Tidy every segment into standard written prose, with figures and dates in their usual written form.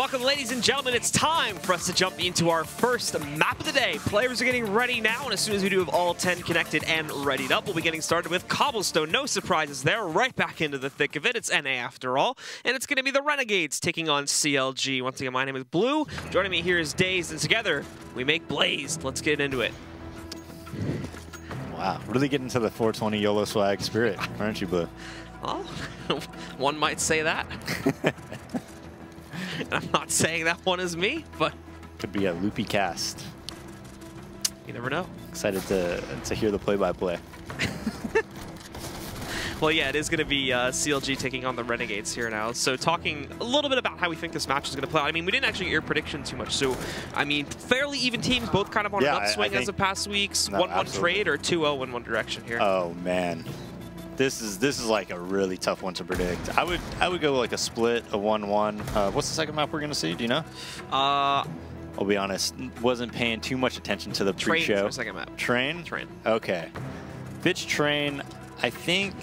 Welcome, ladies and gentlemen. It's time for us to jump into our first map of the day. Players are getting ready now, and as soon as we do have all 10 connected and readied up, we'll be getting started with Cobblestone. No surprises there. Right back into the thick of it. It's NA after all, and it's going to be the Renegades taking on CLG. Once again, my name is Blue. Joining me here is Dazed, and together we make Blazed. Let's get into it. Wow, really getting to the 420 YOLO swag spirit, aren't you, Blue? Well, one might say that. I'm not saying that one is me, but could be a loopy cast. You never know. Excited to hear the play-by-play. Well, yeah, it is going to be CLG taking on the Renegades here now. So talking a little bit about how we think this match is going to play out. I mean, we didn't actually get your prediction too much. So, I mean, fairly even teams, both kind of on an upswing as of past weeks. 1-1 trade or 2-0 in one direction here. Oh, man. This is like a really tough one to predict. I would go like a split, a 1-1. What's the second map we're going to see? Do you know? I'll be honest, wasn't paying too much attention to the pre-show. Train for second map. Train? Train. Okay. Fitch Train, I think...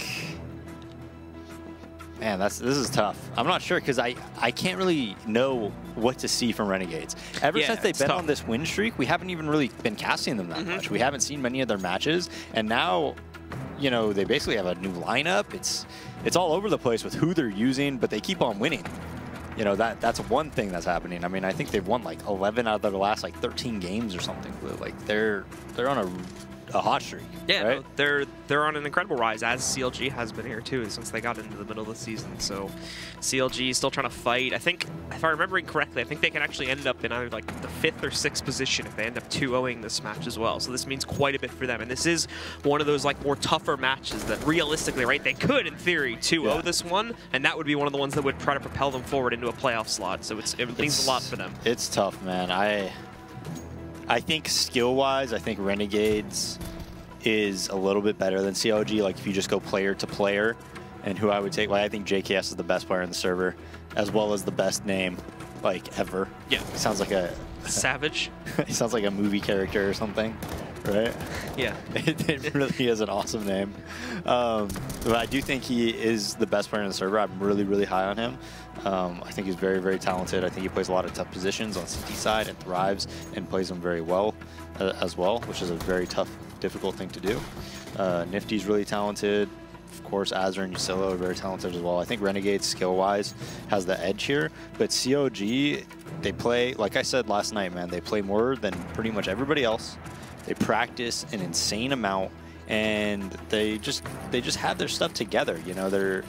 Man, this is tough. I'm not sure because I can't really know what to see from Renegades. Ever since they've been on this win streak, we haven't even really been casting them that much. We haven't seen many of their matches, and now, you know, they basically have a new lineup. It's all over the place with who they're using, but they keep on winning. You know, that's one thing that's happening. I mean, I think they've won like 11 out of their last like 13 games or something. Like they're on a hot streak. Yeah, right? no, they're on an incredible rise, as CLG has been here too since they got into the middle of the season. So CLG is still trying to fight. I think, if I'm remembering correctly, I think they can actually end up in either like the 5th or 6th position if they end up 2-0ing this match as well. So this means quite a bit for them. And this is one of those like more tougher matches that realistically, right, they could in theory 2-0 this one, and that would be one of the ones that would try to propel them forward into a playoff slot. So it means a lot for them. It's tough, man. I think skill-wise, I think Renegades is a little bit better than CLG. Like if you just go player to player, and who I would take, well, I think JKS is the best player in the server, as well as the best name, like ever. Yeah. He sounds like a Savage. He sounds like a movie character or something, right? Yeah. It really is an awesome name. But I do think he is the best player in the server. I'm really, really high on him. I think he's very, very talented. I think he plays a lot of tough positions on CT side and thrives and plays them very well as well, which is a very tough, difficult thing to do. Nifty's really talented. Of course, Azure and Yusilo are very talented as well. I think Renegades, skill-wise, has the edge here. But COG, they play, like I said last night, man, they play more than pretty much everybody else. They practice an insane amount, and they just have their stuff together. You know,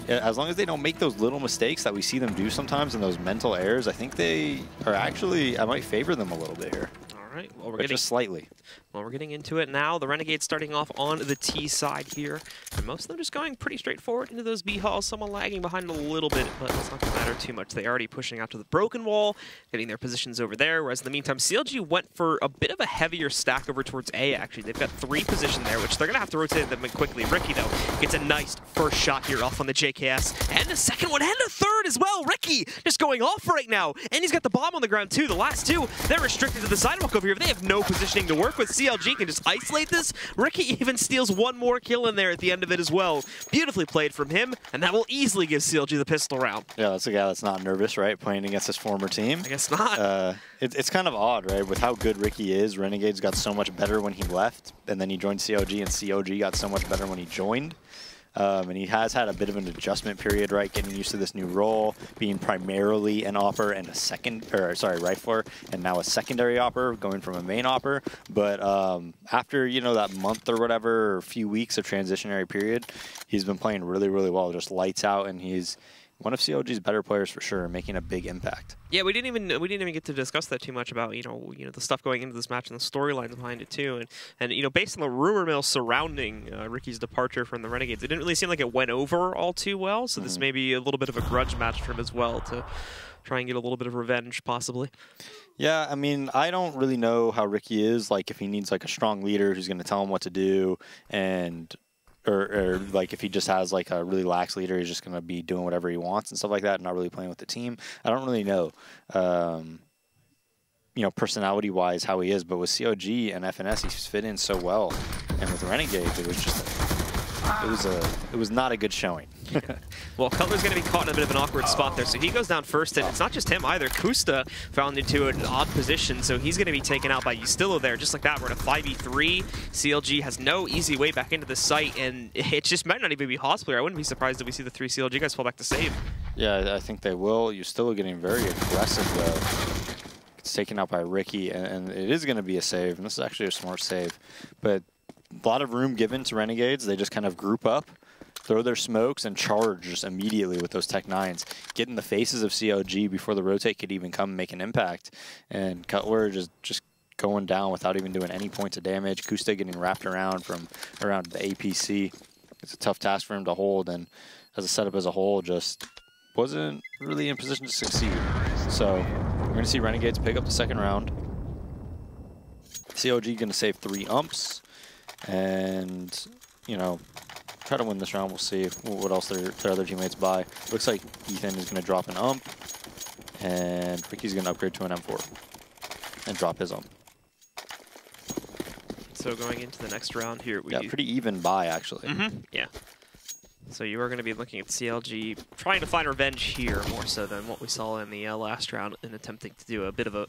as long as they don't make those little mistakes that we see them do sometimes and those mental errors, I think they are actually, I might favor them a little bit here. All right, well, we're getting just slightly. Well, we're getting into it now. The Renegades starting off on the T side here, and most of them just going pretty straightforward into those B halls. Someone lagging behind a little bit, but it's not going to matter too much. They're already pushing out to the broken wall, getting their positions over there, whereas in the meantime, CLG went for a bit of a heavier stack over towards A, actually. They've got 3 position there, which they're going to have to rotate them in quickly. Ricky, though, gets a nice first shot here off on the JKS, and a second one, and a third as well. Ricky just going off right now, and he's got the bomb on the ground, too. The last 2, they're restricted to the sidewalk over here. They have no positioning to work with. CLG can just isolate this. Ricky even steals one more kill in there at the end of it as well. Beautifully played from him, and that will easily give CLG the pistol round. Yeah, that's a guy that's not nervous, right? Playing against his former team. I guess not. It's kind of odd, right? With how good Ricky is, Renegades got so much better when he left, and then he joined CLG, and CLG got so much better when he joined. And he has had a bit of an adjustment period, right? Getting used to this new role, being primarily an opper and rifler, and now a secondary opper, going from a main opper. But after, you know, that month or whatever, or a few weeks of transitionary period, he's been playing really, really well, just lights out, and he's one of CLG's better players for sure, making a big impact. Yeah, we didn't even get to discuss that too much about you know the stuff going into this match and the storylines behind it too, and you know based on the rumor mill surrounding Ricky's departure from the Renegades, it didn't really seem like it went over all too well. So this may be a little bit of a grudge match for him as well to try and get a little bit of revenge possibly. Yeah, I mean, I don't really know how Ricky is. Like if he needs like a strong leader who's going to tell him what to do, and or like if he just has like a really lax leader, he's just going to be doing whatever he wants and stuff like that, and not really playing with the team. I don't really know, you know, personality-wise how he is, but with COG and FNS, he's fit in so well. And with Renegades, it was just it was not a good showing. Well, Cutler's going to be caught in a bit of an awkward spot there, so he goes down first, and it's not just him either. Kusta found into an odd position, so he's going to be taken out by Ustillo there. Just like that, we're in a 5v3. CLG has no easy way back into the site, and it just might not even be Hospler. I wouldn't be surprised if we see the 3 CLG guys fall back to save. Yeah, I think they will. Ustillo getting very aggressive, though. It's taken out by Ricky, and it is going to be a save, and this is actually a smart save. But a lot of room given to Renegades. They just kind of group up, throw their smokes, and charge just immediately with those Tech 9s. Get in the faces of CLG before the rotate could even come and make an impact. And Cutler just going down without even doing any points of damage. Kusta getting wrapped around from around the APC. It's a tough task for him to hold, and as a setup as a whole, just wasn't really in position to succeed. So we're going to see Renegades pick up the second round. CLG going to save 3 umps. And, you know, try to win this round. We'll see what else their other teammates buy. Looks like Ethan is going to drop an ump, and Ricky's going to upgrade to an M4 and drop his ump. So going into the next round here, yeah, pretty even buy, actually. Yeah. So you are going to be looking at CLG trying to find revenge here more so than what we saw in the last round, in attempting to do a bit of a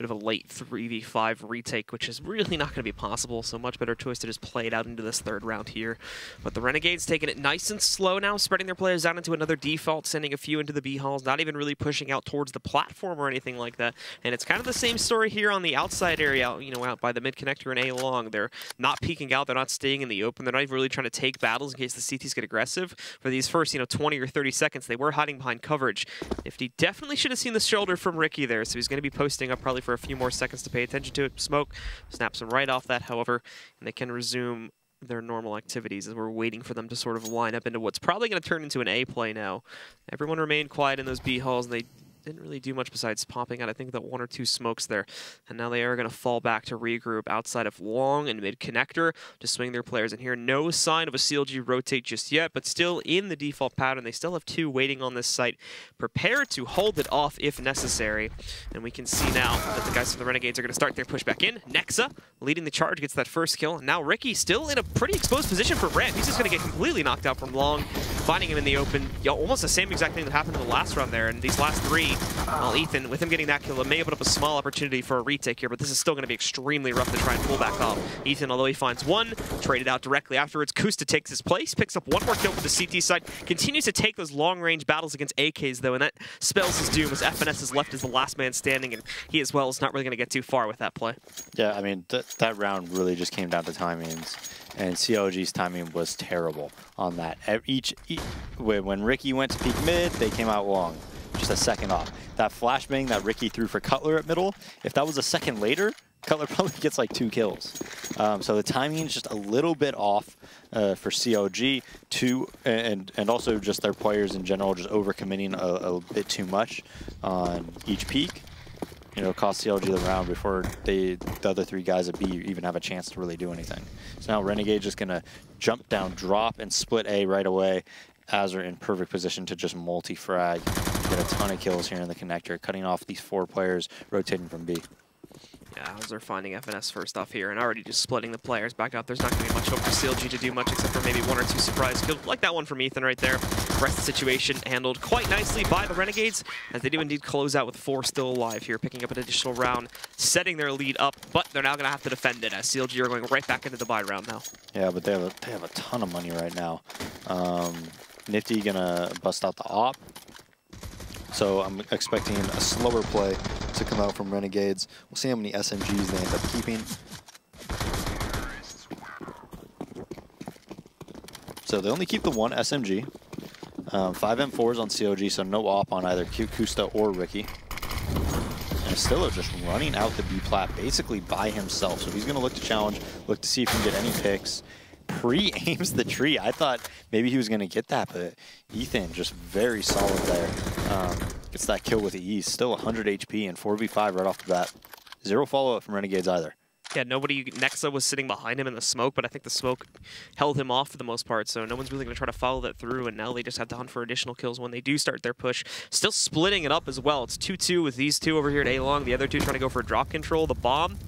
late 3v5 retake, which is really not going to be possible, so much better choice to just play it out into this third round here. But the Renegades taking it nice and slow now, spreading their players down into another default, sending a few into the B halls, not even really pushing out towards the platform or anything like that. And it's kind of the same story here on the outside area, you know, out by the mid connector and A long. They're not peeking out, they're not staying in the open, they're not even really trying to take battles in case the CTs get aggressive. For these first, 20 or 30 seconds, they were hiding behind coverage. Nifty definitely should have seen the shoulder from Ricky there, so he's going to be posting up probably for a few more seconds to pay attention to it. Smoke snaps him right off that, however, and they can resume their normal activities as we're waiting for them to sort of line up into what's probably going to turn into an A play now. Everyone remained quiet in those B halls, and they didn't really do much besides popping out, I think, the 1 or 2 smokes there. And now they are going to fall back to regroup outside of long and mid connector to swing their players in here. No sign of a CLG rotate just yet, but still in the default pattern. They still have 2 waiting on this site, prepared to hold it off if necessary. And we can see now that the guys from the Renegades are going to start their push back in. Nexa leading the charge, gets that first kill. And now Ricky still in a pretty exposed position for ramp. He's just going to get completely knocked out from long, finding him in the open. Almost the same exact thing that happened in the last round there. And these last 3, well, Ethan, with him getting that kill, it may open up a small opportunity for a retake here, but this is still going to be extremely rough to try and pull back off. Ethan, although he finds 1, traded out directly afterwards. Kusta takes his place, picks up 1 more kill for the CT side, continues to take those long-range battles against AKs, though, and that spells his doom as FNS is left as the last man standing, and he as well is not really going to get too far with that play. Yeah, I mean, that round really just came down to timings, and CLG's timing was terrible on that. When Ricky went to peek mid, they came out long. Just a second off. That flashbang that Ricky threw for Cutler at middle, if that was a second later, Cutler probably gets like 2 kills. So the timing is just a little bit off for CLG, and also just their players in general just overcommitting a bit too much on each peak. Cost CLG the round before the other 3 guys at B even have a chance to really do anything. So now Renegade just gonna jump down, drop, and split A right away. Azure in perfect position to just multi-frag, get a ton of kills here in the connector, cutting off these 4 players rotating from B. Yeah, Azure finding FNS first off here and already just splitting the players back up. There's not going to be much hope for CLG to do much except for maybe 1 or 2 surprise kills, like that one from Ethan right there. The rest of the situation handled quite nicely by the Renegades, as they do indeed close out with 4 still alive here, picking up an additional round, setting their lead up, but they're now going to have to defend it, as CLG are going right back into the buy round now. Yeah, but they have a ton of money right now. Nifty gonna bust out the op. So I'm expecting a slower play to come out from Renegades. We'll see how many SMGs they end up keeping. So they only keep the 1 SMG. 5 M4s on CLG, so no op on either Kusta or Ricky. And Stillo just running out the B plat basically by himself. So he's gonna look to challenge, look to see if he can get any picks. Pre-aims the tree. I thought maybe he was going to get that, but Ethan just very solid there. Gets that kill with ease. Still 100 HP and 4v5 right off the bat. 0 follow-up from Renegades either. Yeah, Nexa was sitting behind him in the smoke, but I think the smoke held him off for the most part, so no one's really going to try to follow that through, and now they just have to hunt for additional kills when they do start their push. Still splitting it up as well. It's 2-2 with these 2 over here at A-Long. The other 2 trying to go for drop control. The bomb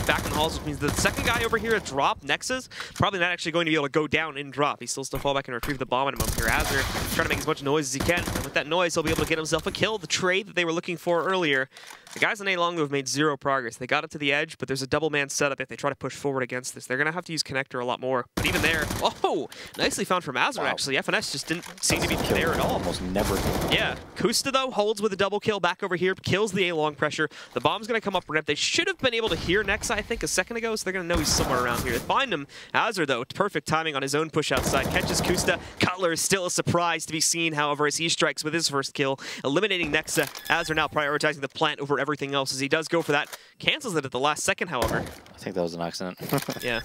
back in the halls, which means the second guy over here at drop, Nexus, probably not actually going to be able to go down in drop. He's still fall back and retrieve the bomb in a moment here. Azure trying to make as much noise as he can. And with that noise, he'll be able to get himself a kill, the trade that they were looking for earlier. The guys on A long have made zero progress. They got it to the edge, but there's a double man setup if they try to push forward against this. They're going to have to use connector a lot more. But even there, oh, nicely found from Azure, actually. FNS just didn't seem to be there at all. Almost never. Yeah. Kusta, though, holds with a double kill back over here, kills the A long pressure. The bomb's going to come up ramp. They should have been able to hear Nexa, I think, a second ago, so they're going to know he's somewhere around here. They find him. Azure, though, perfect timing on his own push outside. Catches Kusta. Cutler is still a surprise to be seen, however, as he strikes with his first kill, eliminating Nexa. Azure now prioritizing the plant over everything else as he does go for that. Cancels it at the last second, however. I think that was an accident. Yeah.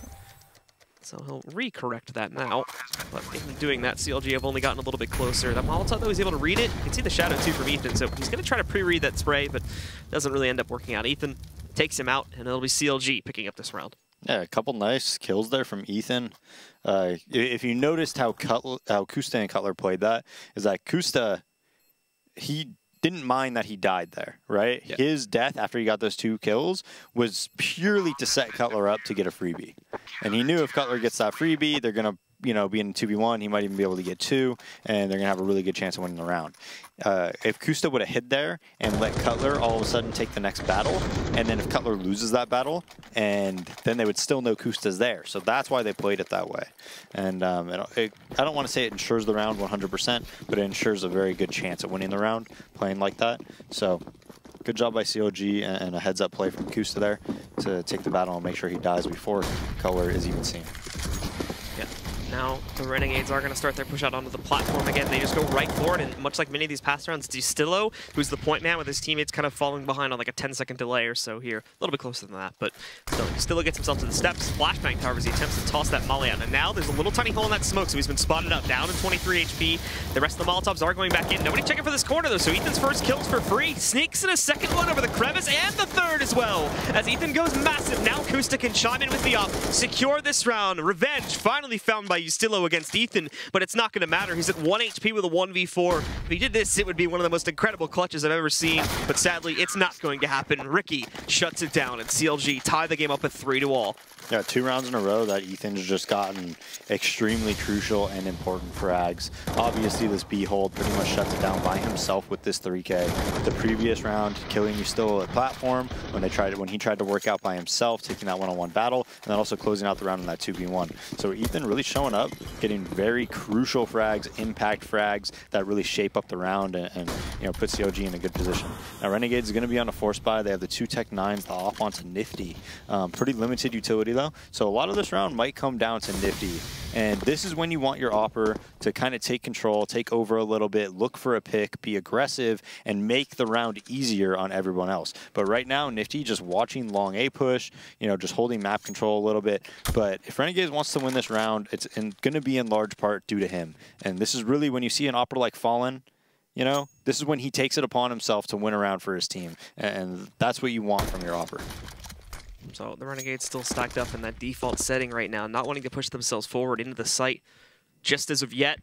So he'll recorrect that now. But in doing that, CLG have only gotten a little bit closer. That Molotov, though, he's able to read it. You can see the shadow, too, from Ethan. So he's going to try to pre-read that spray, but doesn't really end up working out. Ethan takes him out, and it'll be CLG picking up this round. Yeah, a couple nice kills there from Ethan. If you noticed how Kusta and Cutler played that, is that Kusta, he didn't mind that he died there, right? Yep. His death after he got those 2 kills was purely to set Cutler up to get a freebie. And he knew if Cutler gets that freebie, they're going to, you know, be in 2v1. He might even be able to get 2, and they're going to have a really good chance of winning the round. If Kusta would have hid there and let Cutler all of a sudden take the next battle, and then if Cutler loses that battle, and then they would still know Kusta's there. So that's why they played it that way. And I don't want to say it ensures the round 100%, but it ensures a very good chance of winning the round playing like that. So good job by CLG and a heads-up play from Kusta there to take the battle and make sure he dies before Cutler is even seen. Yeah. Now the Renegades are going to start their push out onto the platform again. They just go right for it, and much like many of these past rounds, Distillo, who's the point man with his teammates kind of falling behind on like a 10-second delay or so here. A little bit closer than that, but still, Distillo gets himself to the steps. Flashbang tower as he attempts to toss that molly out. And now there's a little tiny hole in that smoke, so he's been spotted up, down to 23 HP. The rest of the Molotovs are going back in. Nobody checking for this corner, though, so Ethan's first kill's for free. Sneaks in a second one over the crevice, and the third as well. As Ethan goes massive, now Kusta can chime in with the op, secure this round. Revenge finally found by Distillo against Ethan, but it's not going to matter. He's at 1 HP with a 1v4. If he did this, it would be one of the most incredible clutches I've ever seen, but sadly, it's not going to happen. Ricky shuts it down, and CLG tie the game up at 3-all. Yeah, 2 rounds in a row that Ethan's just gotten extremely crucial and important frags. Obviously, this B hold pretty much shuts it down by himself with this 3K. The previous round, killing you still at platform when he tried to work out by himself, taking that one-on-one battle, and then also closing out the round in that 2v1. So Ethan really showing up, getting very crucial frags, impact frags that really shape up the round and you know, put CLG in a good position. Now Renegades is going to be on a force buy. They have the 2 Tech 9s, the off onto Nifty. Pretty limited utility though. So a lot of this round might come down to Nifty. And this is when you want your opper to kind of take control, take over a little bit, look for a pick, be aggressive, and make the round easier on everyone else. But right now, Nifty just watching long A push, you know, just holding map control a little bit. But if Renegades wants to win this round, it's going to be in large part due to him. And this is really when you see an opper like Fallen, you know, this is when he takes it upon himself to win a round for his team. And that's what you want from your opper. So the Renegades still stacked up in that default setting right now, not wanting to push themselves forward into the site just as of yet.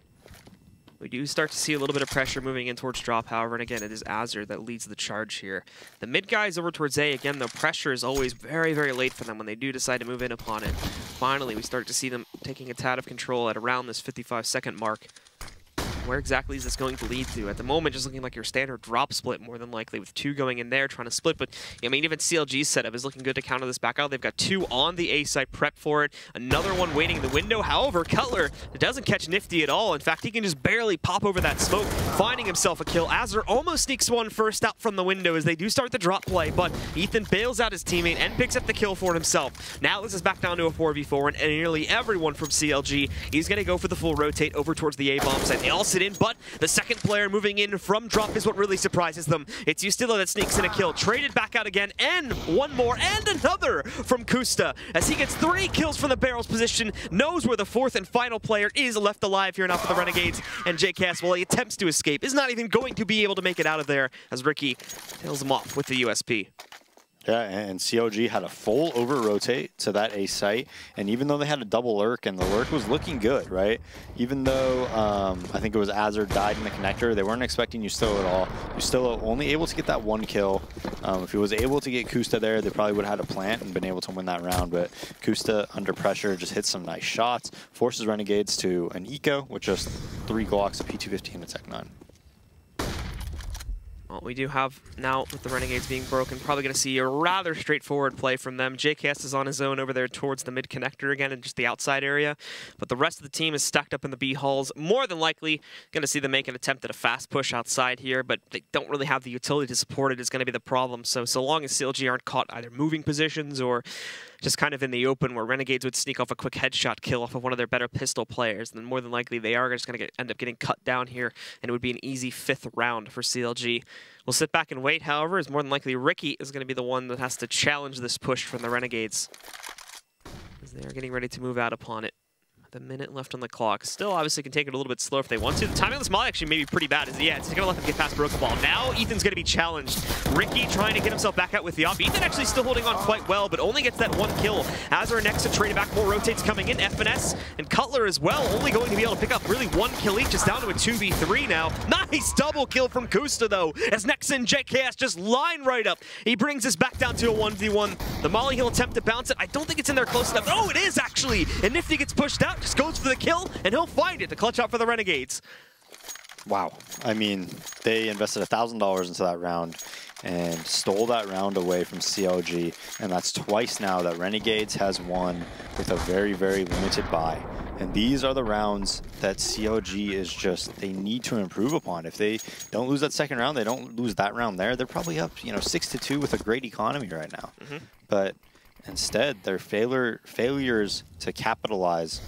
We do start to see a little bit of pressure moving in towards drop, however, and again, it is Azure that leads the charge here. The mid guys over towards A, again, the pressure is always very, very late for them when they do decide to move in upon it. Finally, we start to see them taking a tad of control at around this 55-second mark. Where exactly is this going to lead to? At the moment, just looking like your standard drop split, more than likely, with 2 going in there, trying to split. But, I mean, even CLG's setup is looking good to counter this back out. They've got 2 on the A side, prep for it. Another one waiting in the window. However, Cutler doesn't catch Nifty at all. In fact, he can just barely pop over that smoke, finding himself a kill. Azure almost sneaks one first out from the window as they do start the drop play, but Ethan bails out his teammate and picks up the kill for himself. Now this is back down to a 4v4, and nearly everyone from CLG is going to go for the full rotate over towards the A-bomb site. They all sit in, but the second player moving in from drop is what really surprises them. It's Distillo that sneaks in a kill, traded back out again, and one more, and another from Kusta, as he gets 3 kills from the barrels position, knows where the 4th and final player is left alive here now for the Renegades, and JKS, while he attempts to escape, is not even going to be able to make it out of there, as Ricky tails him off with the USP. Yeah, and CLG had a full over-rotate to that A site, and even though they had a double lurk, and the lurk was looking good, right? Even though I think it was Azur died in the connector, they weren't expecting Justillo at all. Justillo only able to get that one kill. If he was able to get Kusta there, they probably would have had a plant and been able to win that round, but Kusta, under pressure, just hits some nice shots, forces Renegades to an eco with just 3 Glocks, a P250, and a Tech 9. Well, we do have, now with the Renegades being broken, probably going to see a rather straightforward play from them. JKS is on his own over there towards the mid connector again in just the outside area. But the rest of the team is stacked up in the B halls. More than likely going to see them make an attempt at a fast push outside here, but they don't really have the utility to support it is going to be the problem. So long as CLG aren't caught either moving positions or just kind of in the open where Renegades would sneak off a quick headshot kill off of one of their better pistol players, then more than likely they are just going to end up getting cut down here, and it would be an easy 5th round for CLG. We'll sit back and wait, however, as more than likely Ricky is going to be the one that has to challenge this push from the Renegades, as they are getting ready to move out upon it. A minute left on the clock. Still, obviously, can take it a little bit slower if they want to. The timing on this molly actually may be pretty bad. Yeah, it's going to let them get past Broken Ball. Now, Ethan's going to be challenged. Ricky trying to get himself back out with the op. Ethan actually still holding on quite well, but only gets that 1 kill. Azur next to trade it back. More rotates coming in. FNS and Cutler as well, only going to be able to pick up really 1 kill each. Just down to a 2v3 now. Nice double kill from Kusta, though, as Nexon JKS just line right up. He brings us back down to a 1v1. The molly, he'll attempt to bounce it. I don't think it's in there close enough. Oh, it is actually. And Nifty gets pushed out, just goes for the kill, and he'll find it to clutch out for the Renegades. Wow. I mean, they invested $1,000 into that round and stole that round away from CLG, and that's twice now that Renegades has won with a very, very limited buy. And these are the rounds that CLG is just, they need to improve upon. If they don't lose that second round, they don't lose that round there, they're probably up, 6-2 with a great economy right now. But instead, their failures to capitalize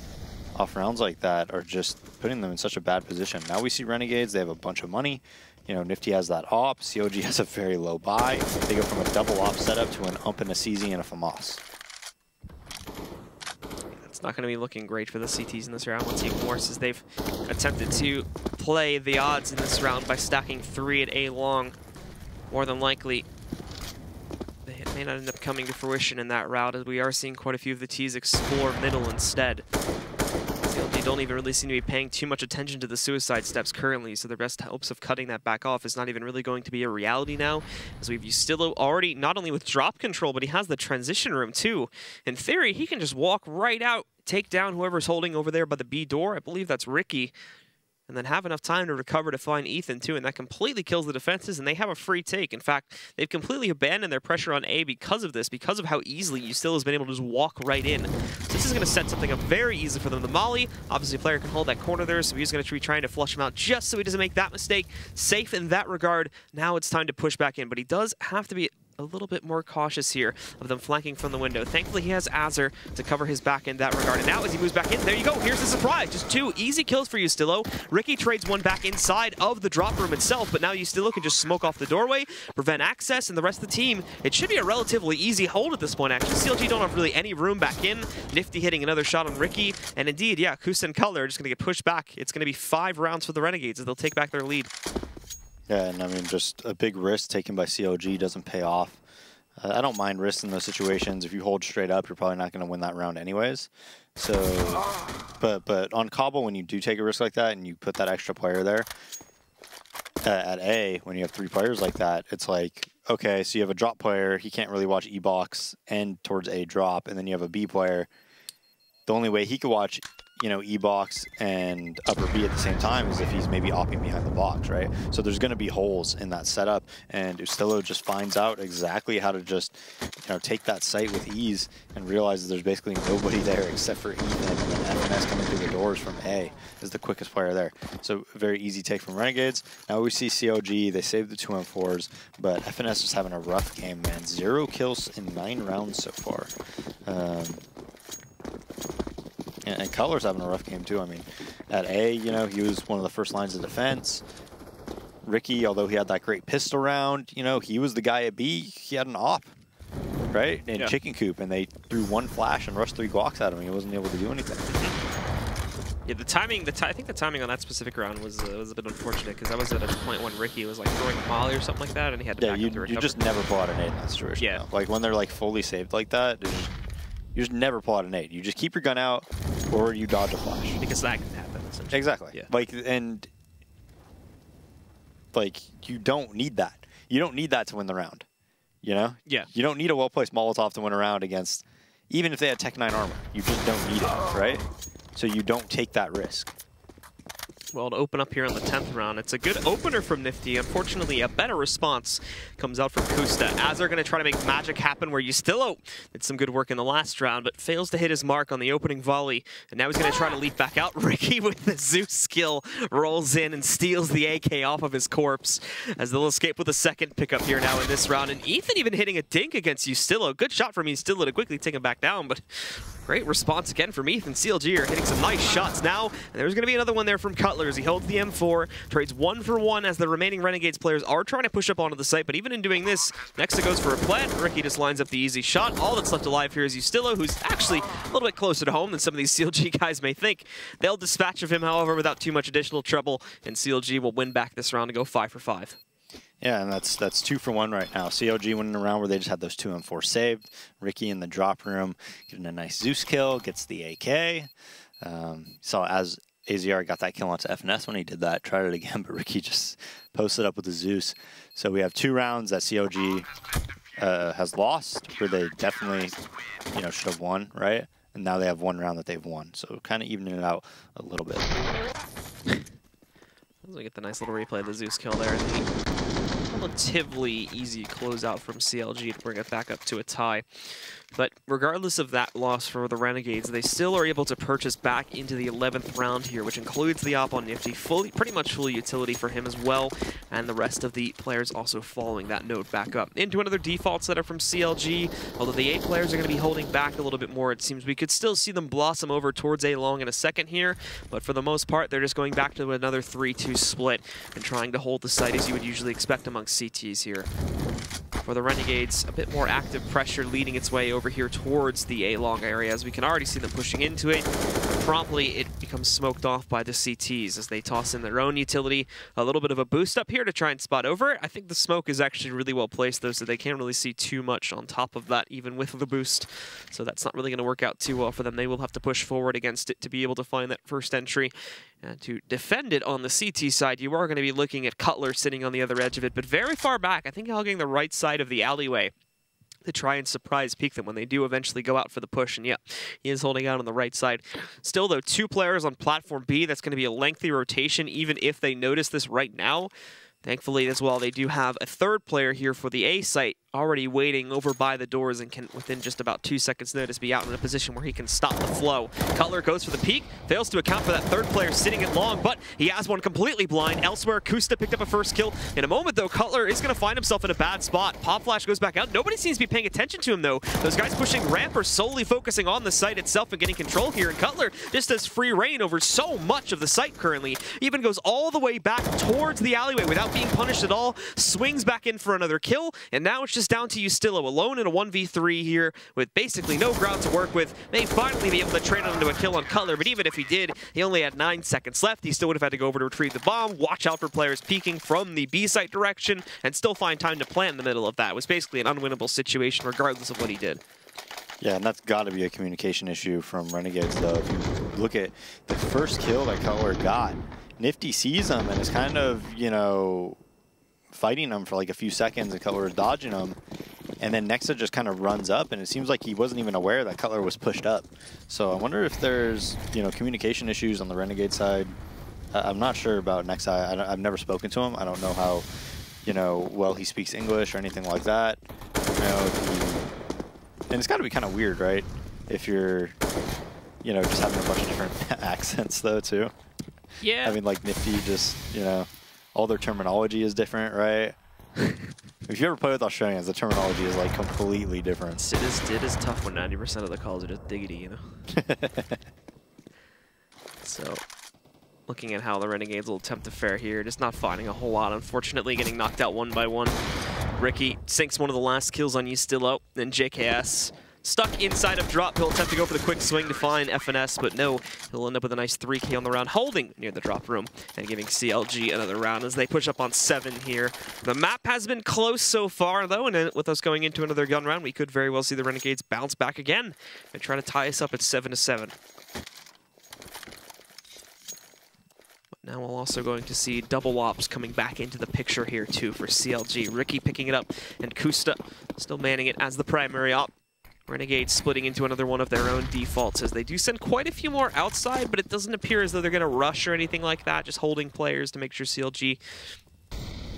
off rounds like that are just putting them in such a bad position. Now we see Renegades, they have a bunch of money. Nifty has that op, CLG has a very low buy. They go from a double op setup to an ump and a CZ and a FAMAS. It's not going to be looking great for the CTs in this round. Let's see more as they've attempted to play the odds in this round by stacking 3 at A long. More than likely, they may not end up coming to fruition in that route, as we are seeing quite a few of the Ts explore middle instead. CLG don't even really seem to be paying too much attention to the suicide steps currently, so their best hopes of cutting that back off is not even really going to be a reality now, as we've Justillo already not only with drop control, but he has the transition room too. In theory, he can just walk right out, take down whoever's holding over there by the B door. I believe that's Ricky. And then have enough time to recover to find Ethan too, and that completely kills the defenses, and they have a free take. In fact, they've completely abandoned their pressure on A because of this, because of how easily Justillo has been able to just walk right in. So this is going to set something up very easy for them. The molly, obviously a player can hold that corner there, so he's going to be trying to flush him out just so he doesn't make that mistake. Safe in that regard. Now it's time to push back in, but he does have to be a little bit more cautious here of them flanking from the window. Thankfully, he has Azur to cover his back in that regard. And now as he moves back in, there you go. Here's the surprise. Just 2 easy kills for Justillo. Ricky trades 1 back inside of the drop room itself, but now Justillo can just smoke off the doorway, prevent access, and the rest of the team, it should be a relatively easy hold at this point, actually. CLG don't have really any room back in. Nifty hitting another shot on Ricky. And indeed, yeah, Kusta and Cutler are just going to get pushed back. It's going to be 5 rounds for the Renegades as they'll take back their lead. Yeah, and I mean, just a big risk taken by CLG doesn't pay off. I don't mind risks in those situations. If you hold straight up, you're probably not going to win that round anyways. So, but on Cbble, when you do take a risk like that and you put that extra player there, at A, when you have 3 players like that, it's like, okay, so you have a drop player, he can't really watch E-box and towards A drop, and then you have a B player. The only way he could watch, E-box and upper B at the same time is if he's maybe opping behind the box, right? So there's going to be holes in that setup, and Justillo just finds out exactly how to just, take that site with ease and realizes there's basically nobody there except for Ethan, and then FNS coming through the doors from A is the quickest player there. So very easy take from Renegades. Now we see CLG, they saved the 2-on-4s, but FNS is having a rough game, man. 0 kills in 9 rounds so far. And Cutler's having a rough game too. I mean, at A, he was one of the first lines of defense. Ricky, although he had that great pistol round, he was the guy at B. He had an op, right? And Chicken Coop, and they threw 1 flash and rushed 3 Glocks at him. He wasn't able to do anything. Yeah, the timing. I think the timing on that specific round was a bit unfortunate because that was at a point when Ricky was like throwing a molly or something like that, and he had to back up to recover. You just never pull out a nade in that situation. Yeah, though. Like when they're like fully saved like that, you just never pull out a nade. You just keep your gun out, or you dodge a flash. Because that can happen essentially. Exactly. Yeah. Like you don't need that. You don't need that to win the round. You know? Yeah. You don't need a well-placed Molotov to win a round against, even if they had Tech 9 armor. You just don't need it, right? So you don't take that risk. Well, to open up here in the 10th round, it's a good opener from Nifty. Unfortunately, a better response comes out from Kusta, as they're going to try to make magic happen where Ustillo did some good work in the last round, but fails to hit his mark on the opening volley. And now he's going to try to leap back out. Ricky with the Zeus skill rolls in and steals the AK off of his corpse, as they'll escape with a second pickup here now in this round. And Ethan even hitting a dink against Ustillo. Good shot from Ustillo to quickly take him back down, but great response again from Ethan. CLG are hitting some nice shots now, and there's going to be another one there from Cutler as he holds the M4, trades 1 for 1 as the remaining Renegades players are trying to push up onto the site, but even in doing this, Nexa goes for a plant. Ricky just lines up the easy shot. All that's left alive here is Ustillo, who's actually a little bit closer to home than some of these CLG guys may think. They'll dispatch of him, however, without too much additional trouble, and CLG will win back this round to go 5 for 5. Yeah, and that's 2 for 1 right now. CLG winning a round where they just had those 2 M4 saved. Ricky in the drop room getting a nice Zeus kill, gets the AK. Saw as AZR got that kill onto FNS when he did that, tried it again, but Ricky just posted up with the Zeus. So we have 2 rounds that CLG has lost, where they definitely, should have won, right? And now they have 1 round that they've won. So kind of evening it out a little bit. We get the nice little replay of the Zeus kill there. Relatively easy closeout from CLG to bring it back up to a tie. But regardless of that loss for the Renegades, they still are able to purchase back into the 11th round here, which includes the op on Nifty, pretty much full utility for him as well, and the rest of the players also following that node back up. Into another default setup from CLG, although the A players are going to be holding back a little bit more, it seems we could still see them blossom over towards A long in a second here, but for the most part, they're just going back to another 3-2 split and trying to hold the site as you would usually expect amongst CTs here. For the Renegades, a bit more active pressure leading its way over here towards the A-long area, as we can already see them pushing into it. Promptly, it becomes smoked off by the CTs as they toss in their own utility. A little bit of a boost up here to try and spot over it. I think the smoke is actually really well placed, though, so they can't really see too much on top of that, even with the boost. So that's not really going to work out too well for them. They will have to push forward against it to be able to find that first entry. And to defend it on the CT side, you are going to be looking at Cutler sitting on the other edge of it, but very far back. I think hugging the right side of the alleyway to try and surprise peek them when they do eventually go out for the push. And yeah, he is holding out on the right side. Still, though, 2 players on platform B. That's going to be a lengthy rotation, even if they notice this right now. Thankfully, as well, they do have a 3rd player here for the A site already waiting over by the doors and can, within just about 2 seconds notice, be out in a position where he can stop the flow. Cutler goes for the peek, fails to account for that 3rd player sitting at long, but he has one completely blind. Elsewhere, Kusta picked up a first kill. In a moment, though, Cutler is going to find himself in a bad spot. Pop Flash goes back out. Nobody seems to be paying attention to him, though. Those guys pushing ramp are solely focusing on the site itself and getting control here, and Cutler just has free reign over so much of the site currently. Even goes all the way back towards the alleyway without being punished at all, swings back in for another kill, and now it's just down to Ustillo alone in a 1v3 here with basically no ground to work with. May finally be able to trade onto a kill on Cutler, but even if he did, he only had 9 seconds left. He still would have had to go over to retrieve the bomb, watch out for players peeking from the B site direction, and still find time to plant in the middle of that. It was basically an unwinnable situation regardless of what he did. Yeah, and that's got to be a communication issue from Renegades, though. If you look at the first kill that Cutler got, Nifty sees him and is kind of, fighting him for like a few seconds, and Cutler is dodging him. And then Nexa just kind of runs up, and it seems like he wasn't even aware that Cutler was pushed up. So I wonder if there's, communication issues on the Renegade side. I'm not sure about Nexa. I've never spoken to him. I don't know how, well he speaks English or anything like that. And it's got to be kind of weird, right? If you're, just having a bunch of different accents, though, too. Yeah. I mean, like Nifty just, all their terminology is different, right? If you ever play with Australians, the terminology is like completely different. It is tough when 90% of the calls are just diggity, So, looking at how the Renegades will attempt to fare here, just not finding a whole lot, unfortunately, getting knocked out one by one. Ricky sinks one of the last kills on Ustillo, then JKS stuck inside of drop. He'll attempt to go for the quick swing to find FNS, but no, he'll end up with a nice 3K on the round, holding near the drop room and giving CLG another round as they push up on 7 here. The map has been close so far, though, and with us going into another gun round, we could very well see the Renegades bounce back again and try to tie us up at 7-7. Now we're also going to see double ops coming back into the picture here too for CLG. Ricky picking it up and Kusta still manning it as the primary op. Renegades splitting into another one of their own defaults as they do send quite a few more outside, but it doesn't appear as though they're going to rush or anything like that, just holding players to make sure CLG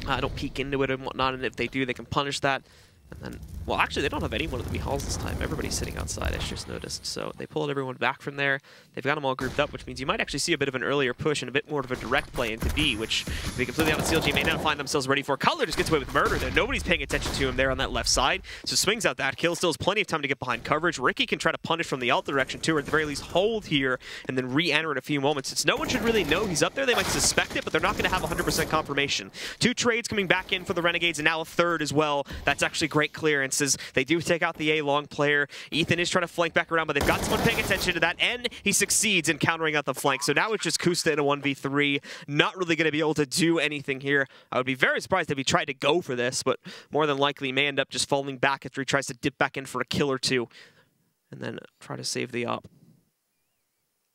don't peek into it and whatnot, and if they do, they can punish that. And then, well, actually, they don't have anyone in the B halls this time. Everybody's sitting outside, I just noticed. So they pulled everyone back from there. They've got them all grouped up, which means you might actually see a bit of an earlier push and a bit more of a direct play into B, which, to be completely honest, CLG may not find themselves ready for. Color just gets away with murder there. Nobody's paying attention to him there on that left side. So swings out that kill. Still has plenty of time to get behind coverage. Ricky can try to punish from the alt direction, too, or at the very least hold here and then re-enter in a few moments. Since no one should really know he's up there, they might suspect it, but they're not going to have 100% confirmation. 2 trades coming back in for the Renegades, and now a third as well. That's actually great clearances. They do take out the A-long player. Ethan is trying to flank back around, but they've got someone paying attention to that, and he succeeds in countering out the flank. So now it's just Kusta in a 1v3. Not really going to be able to do anything here. I would be very surprised if he tried to go for this, but more than likely he may end up just falling back after he tries to dip back in for a kill or two, and then try to save the op.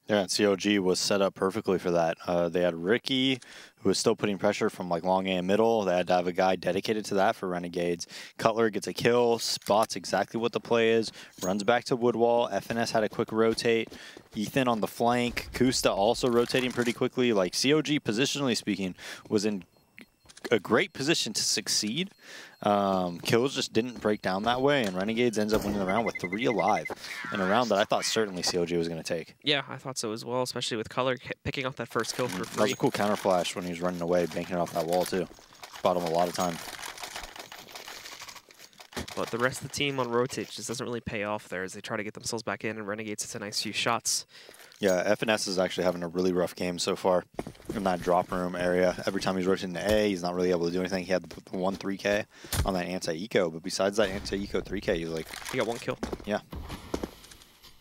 Yeah, and CLG was set up perfectly for that. They had Ricky, who was still putting pressure from like long A and middle. They had to have a guy dedicated to that for Renegades. Cutler gets a kill, spots exactly what the play is, runs back to Woodwall. FNS had a quick rotate. Ethan on the flank. Kusta also rotating pretty quickly. Like COG, positionally speaking, was in a great position to succeed. Kills just didn't break down that way, and Renegades ends up winning the round with 3 alive in a round that I thought certainly CLG was going to take. Yeah, I thought so as well, especially with Color picking off that first kill for free. That was a cool counter flash when he was running away, banking it off that wall too. Bought him a lot of time. But the rest of the team on rotate just doesn't really pay off there as they try to get themselves back in, and Renegades hits a nice few shots. Yeah, FNS is actually having a really rough game so far in that drop room area. Every time he's rotating to A, he's not really able to do anything. He had the 1 3K on that anti-eco, but besides that anti-eco 3K, he was like... He got 1 kill. Yeah.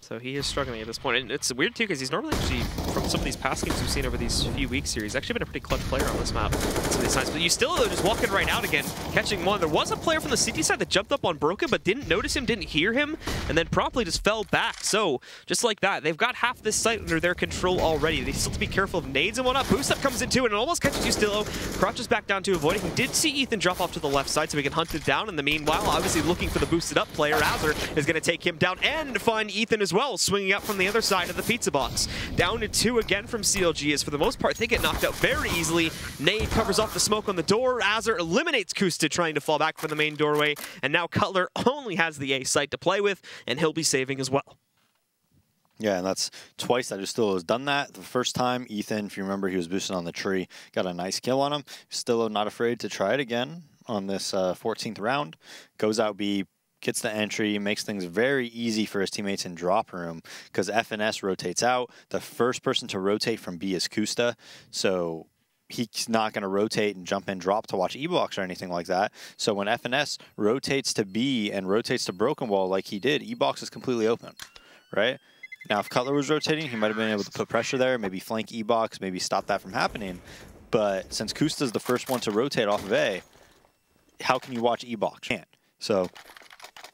So he is struggling at this point. And it's weird, too, because he's normally actually, from some of these past games we've seen over these few weeks here, he's actually been a pretty clutch player on this map. Some of these times. But you still, though, just walking right out again, catching one. There was a player from the CT side that jumped up on Broken, but didn't notice him, didn't hear him, and then promptly just fell back. So, just like that, they've got half this site under their control already. They still have to be careful of nades and whatnot. Boost up comes in, too, and it almost catches Justillo. Crouches back down to avoid it. He did see Ethan drop off to the left side, so he can hunt it down. In the meanwhile, obviously looking for the boosted up player, Azur is going to take him down and find Ethan as well, swinging up from the other side of the pizza box. Down to 2 again from CLG, as for the most part, they get knocked out very easily. Nade covers off the smoke on the door. Azur eliminates Kusta trying to fall back from the main doorway, and now Cutler only has the A site to play with, and he'll be saving as well. Yeah, and that's twice that Justillo has done that. The first time, Ethan, if you remember, he was boosting on the tree, got a nice kill on him. Justillo not afraid to try it again on this 14th round. Goes out B, gets the entry, makes things very easy for his teammates in drop room because FNS rotates out. The first person to rotate from B is Kusta, so he's not going to rotate and jump in drop to watch E-Box or anything like that. So when FNS rotates to B and rotates to Broken Wall like he did, E-Box is completely open, right? Now, if Cutler was rotating, he might have been able to put pressure there, maybe flank E-Box, maybe stop that from happening. But since Kusta's the first one to rotate off of A, how can you watch E-Box? Can't. So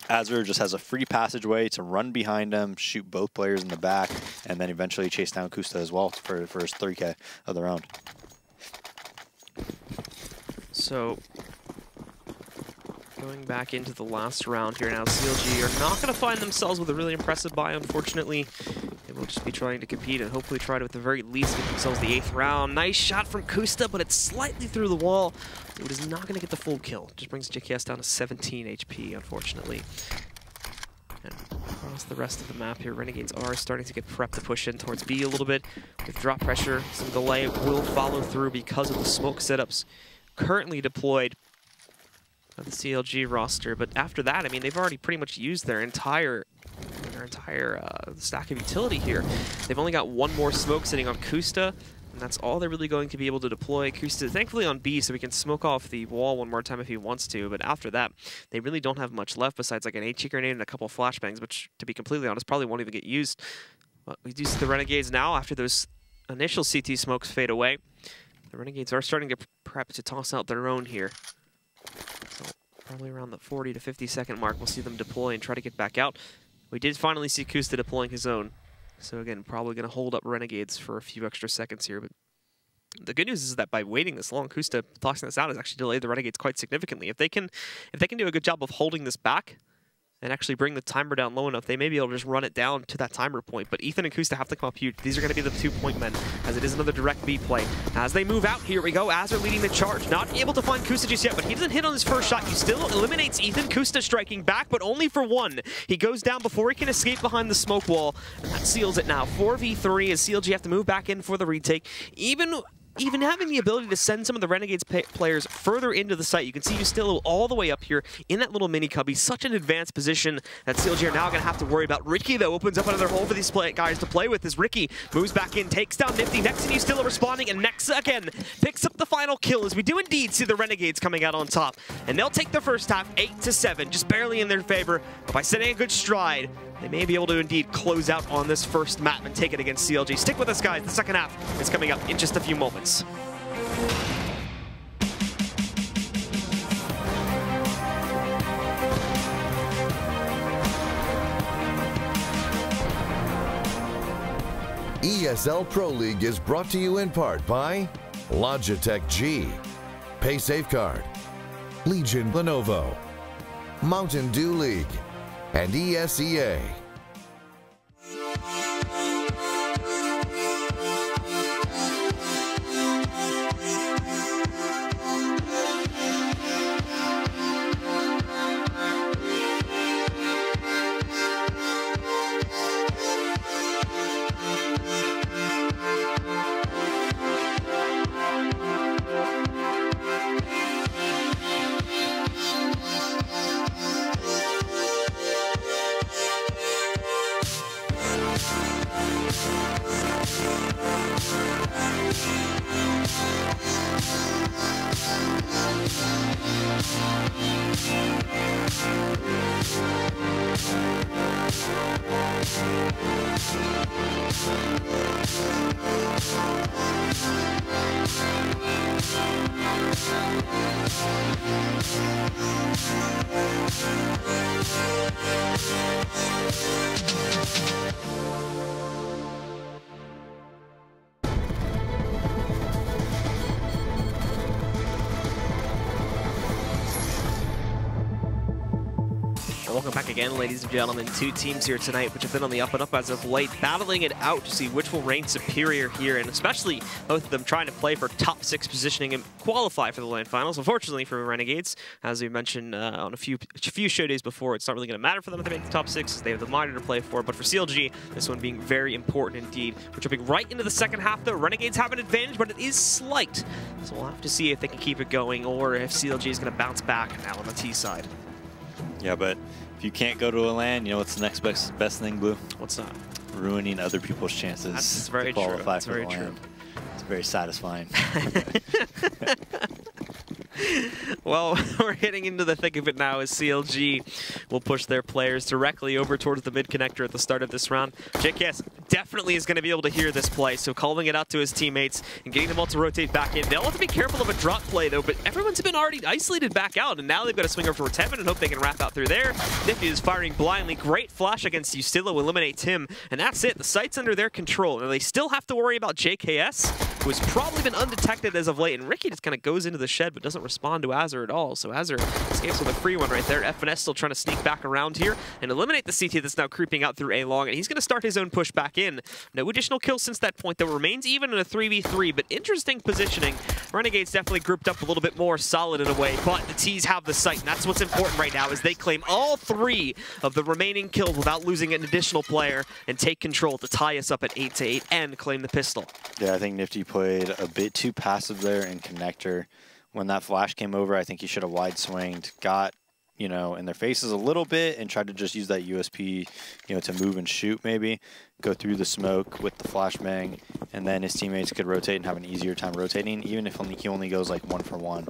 Azur just has a free passageway to run behind him, shoot both players in the back, and then eventually chase down Kusta as well for his 3K of the round. So, going back into the last round here now, CLG are not going to find themselves with a really impressive buy, unfortunately. They will just be trying to compete and hopefully try to, at the very least, get themselves the 8th round. Nice shot from Kusta, but it's slightly through the wall. It is not going to get the full kill. Just brings JKS down to 17 HP, unfortunately. And across the rest of the map here, Renegades are starting to get prepped to push in towards B a little bit. With drop pressure, some delay will follow through because of the smoke setups currently deployed on the CLG roster. But after that, I mean, they've already pretty much used their entire stack of utility here. They've only got 1 more smoke sitting on Kusta. And that's all they're really going to be able to deploy. Kusta, thankfully on B, so we can smoke off the wall one more time if he wants to. But after that, they really don't have much left besides like an HE grenade and a couple of flashbangs, which, to be completely honest, probably won't even get used. But we do see the Renegades now after those initial CT smokes fade away. The Renegades are starting to prep to toss out their own here. So probably around the 40 to 50 second mark, we'll see them deploy and try to get back out. We did finally see Kusta deploying his own. So again, probably going to hold up Renegades for a few extra seconds here. But the good news is that by waiting this long, Kusta tossing this out has actually delayed the Renegades quite significantly. If they can do a good job of holding this back and actually bring the timer down low enough, they may be able to just run it down to that timer point. But Ethan and Kusta have to come up huge. These are going to be the 2-point men, as it is another direct B play. As they move out, here we go. Azure leading the charge. Not able to find Kusta just yet, but he doesn't hit on his first shot. He still eliminates Ethan. Kusta striking back, but only for one. He goes down before he can escape behind the smoke wall. And that seals it now. 4v3 as CLG have to move back in for the retake. Even having the ability to send some of the Renegades players further into the site, you can see Ustillo all the way up here in that little mini cubby. Such an advanced position that CLG are now going to have to worry about. Ricky, though, opens up another hole for these guys to play with as Ricky moves back in, takes down Nifty. Next to Ustillo responding, and Nexa again picks up the final kill as we do indeed see the Renegades coming out on top. And they'll take the first half 8-7, just barely in their favor. But by setting a good stride, they may be able to indeed close out on this first map and take it against CLG. Stick with us, guys. The second half is coming up in just a few moments. ESL Pro League is brought to you in part by Logitech G, Pay Safeguard, Legion Lenovo, Mountain Dew League, and ESEA. Welcome back again, ladies and gentlemen. Two teams here tonight which have been on the up and up as of late, battling it out to see which will reign superior here, and especially both of them trying to play for top 6 positioning and qualify for the LAN finals. Unfortunately for Renegades, as we mentioned on a few show days before, it's not really going to matter for them if they make the top 6, as they have the minor to play for. But for CLG, this one being very important indeed. We're jumping right into the second half, though. Renegades have an advantage, but it is slight, so we'll have to see if they can keep it going or if CLG is going to bounce back now on the T side. Yeah, but if you can't go to a LAN, you know what's the next best thing, Blue? What's that? Ruining other people's chances That's very to qualify true. That's for very the LAN. true. It's very satisfying. Well, we're hitting into the thick of it now as CLG will push their players directly over towards the mid connector at the start of this round. JKS definitely is going to be able to hear this play, so calling it out to his teammates and getting them all to rotate back in. They'll have to be careful of a drop play, though, but everyone's been already isolated back out, and now they've got to swing over towards Heaven and hope they can wrap out through there. Nifty is firing blindly. Great flash against Ustillo, eliminates him, and that's it. The site's under their control. Now they still have to worry about JKS, who has probably been undetected as of late, and Ricky just kind of goes into the shed but doesn't respond to Azure at all. So Azure escapes with a free one right there. FNS still trying to sneak back around here and eliminate the CT that's now creeping out through A long, and he's going to start his own push back in. No additional kills since that point, though. Remains even in a 3v3, but interesting positioning. Renegades definitely grouped up a little bit more solid in a way, but the T's have the site, and that's what's important right now as they claim all 3 of the remaining kills without losing an additional player and take control to tie us up at 8-8 and claim the pistol. Yeah, I think Nifty played a bit too passive there in connector. When that flash came over, I think he should have wide swinged, got you know, in their faces a little bit and tried to just use that USP, you know, to move and shoot maybe, go through the smoke with the flashbang, and then his teammates could rotate and have an easier time rotating, even if he only goes like 1-for-1.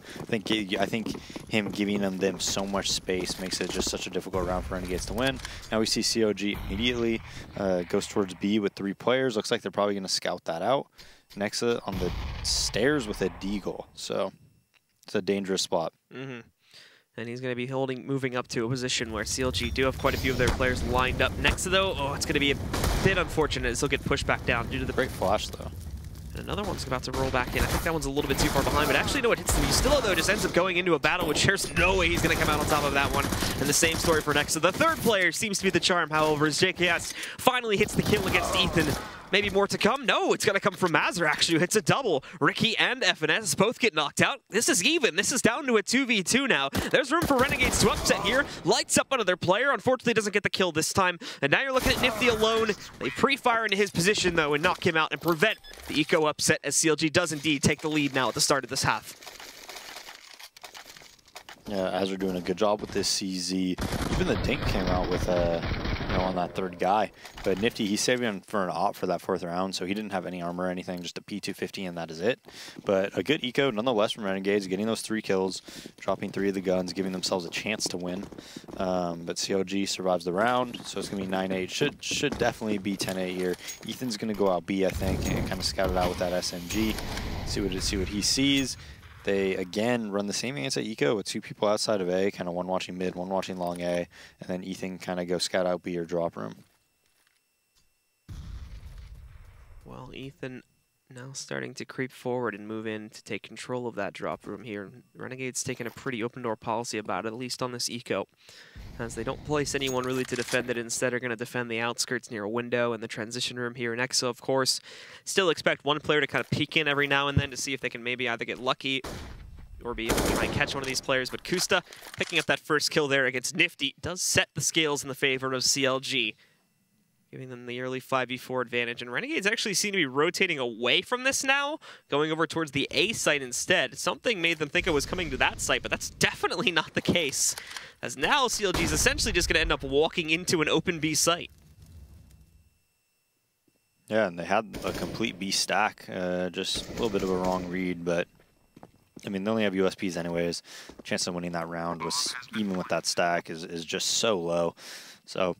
I think him giving them so much space makes it just such a difficult round for Renegades to win. Now we see CLG immediately goes towards B with 3 players. Looks like they're probably going to scout that out. Nexa on the stairs with a deagle, so it's a dangerous spot. And he's going to be moving up to a position where CLG do have quite a few of their players lined up. Next to though, it's going to be a bit unfortunate as he'll get pushed back down due to the great flash though. And another one's about to roll back in. I think that one's a little bit too far behind, but actually no, it hits them. Still though just ends up going into a battle, which there's no way he's going to come out on top of that one. And the same story for Nexa. The third player seems to be the charm, however, as JKS finally hits the kill against Ethan. Maybe more to come? No, it's going to come from Mazur, actually, who hits a double. Ricky and FNS both get knocked out. This is even. This is down to a 2v2 now. There's room for Renegades to upset here. Lights up another player. Unfortunately, doesn't get the kill this time. And now you're looking at Nifty alone. They pre-fire into his position, though, and knock him out and prevent the eco upset as CLG does indeed take the lead now at the start of this half. Yeah, Azure doing a good job with this CZ. Even the Dink came out with you know, on that third guy. But Nifty, he's saving him for an op for that 4th round, so he didn't have any armor or anything, just a P250, and that is it. But a good eco, nonetheless, from Renegades, getting those 3 kills, dropping 3 of the guns, giving themselves a chance to win. But CLG survives the round, so it's going to be 9-8. Should definitely be 10-8 here. Ethan's going to go out B, I think, and kind of scout it out with that SMG, see what he sees. They, again, run the same anti-eco with 2 people outside of A, kind of one watching mid, one watching long A, and then Ethan kind of go scout out B or drop room. Well, Ethan now starting to creep forward and move in to take control of that drop room here. Renegade's taking a pretty open door policy about it, at least on this eco, as they don't place anyone really to defend it. Instead are going to defend the outskirts near a window and the transition room here in Exo, of course. Still expect one player to kind of peek in every now and then to see if they can maybe either get lucky or be able to try and catch one of these players. But Kusta picking up that first kill there against Nifty does set the scales in the favor of CLG, giving them the early 5v4 advantage. And Renegades actually seem to be rotating away from this now, going over towards the A site instead. Something made them think it was coming to that site, but that's definitely not the case, as now CLG is essentially just going to end up walking into an open B site. Yeah, and they had a complete B stack, just a little bit of a wrong read, but I mean, they only have USPs anyways. The chance of winning that round was, even with that stack, is just so low. So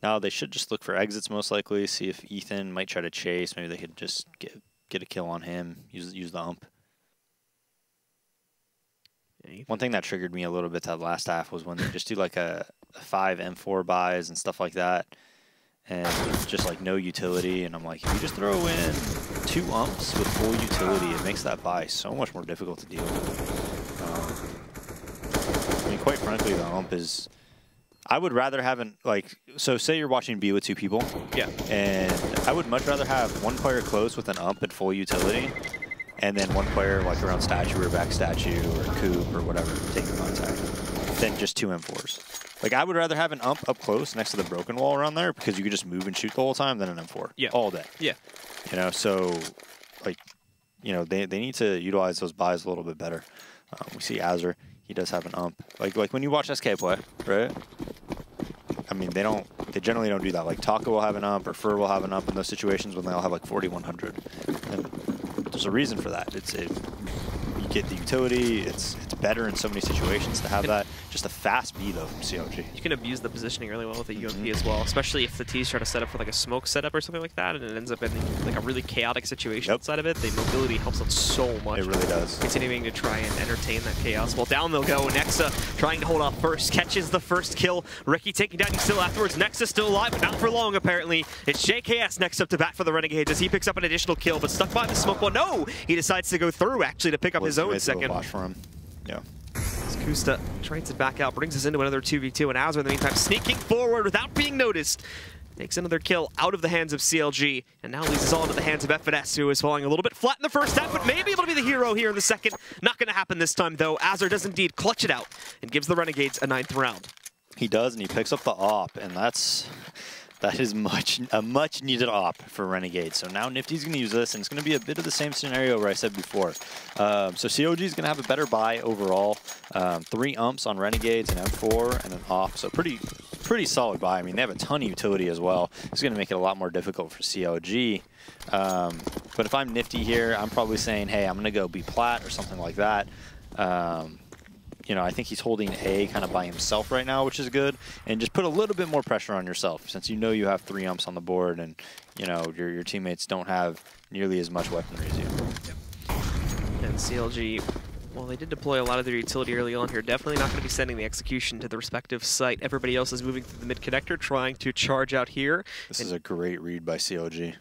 now they should just look for exits most likely, see if Ethan might try to chase. Maybe they could just get a kill on him, use the ump. One thing that triggered me a little bit that last half was when they just do like a 5 M4 buys and stuff like that, and it's just like no utility. And I'm like, if you just throw in 2 umps with full utility, it makes that buy so much more difficult to deal with. I mean, quite frankly, the ump is, I would rather have so say you're watching B with 2 people. Yeah. And I would much rather have one player close with an ump at full utility, and then one player like around statue or back statue or coop or whatever taking contact, than just 2 M4s. Like, I would rather have an ump up close next to the broken wall around there, because you could just move and shoot the whole time, than an M4. Yeah. All day. Yeah. You know, so, like, you know, they need to utilize those buys a little bit better. We see Azure, he does have an ump. Like when you watch SK play, right? I mean, they generally don't do that. Like, Taco will have an ump, or Fur will have an ump in those situations when they all have like 4100. And there's a reason for that. You get the utility. It's better in so many situations to have that. Just a fast B though from CLG. You can abuse the positioning really well with the UMP as well, especially if the T's try to set up for like a smoke setup or something like that, and it ends up in like a really chaotic situation outside of it. The mobility helps out so much. It really does. Continuing to try and entertain that chaos. Well, down they'll go. Nexa trying to hold off first, catches the first kill. Ricky taking down still afterwards. Nexa still alive, but not for long apparently. It's JKS next up to bat for the Renegades as he picks up an additional kill, but stuck by the smoke. Well, no! He decides to go through actually to pick up his own second. Watch for him. Yeah. Kusta trades it back out, brings us into another 2v2, and Azure in the meantime sneaking forward without being noticed. Takes another kill out of the hands of CLG, and now leaves us all into the hands of FNS, who is falling a little bit flat in the first half, but may be able to be the hero here in the second. Not going to happen this time, though. Azure does indeed clutch it out and gives the Renegades a 9th round. He does, and he picks up the op, and that's That is a much needed op for Renegades. So now Nifty's going to use this, and it's going to be a bit of the same scenario where I said before. So CLG is going to have a better buy overall. 3 umps on Renegades, an M4, and an op. So pretty solid buy. I mean, they have a ton of utility as well. It's going to make it a lot more difficult for CLG. But if I'm Nifty here, I'm probably saying, hey, I'm going to go B plat or something like that. You know, I think he's holding A kind of by himself right now, which is good. And just put a little bit more pressure on yourself, since you know you have 3 umps on the board and, you know, your teammates don't have nearly as much weaponry as you. And CLG, well, they did deploy a lot of their utility early on here. Definitely not going to be sending the execution to the respective site. Everybody else is moving through the mid-connector, trying to charge out here. This is a great read by CLG.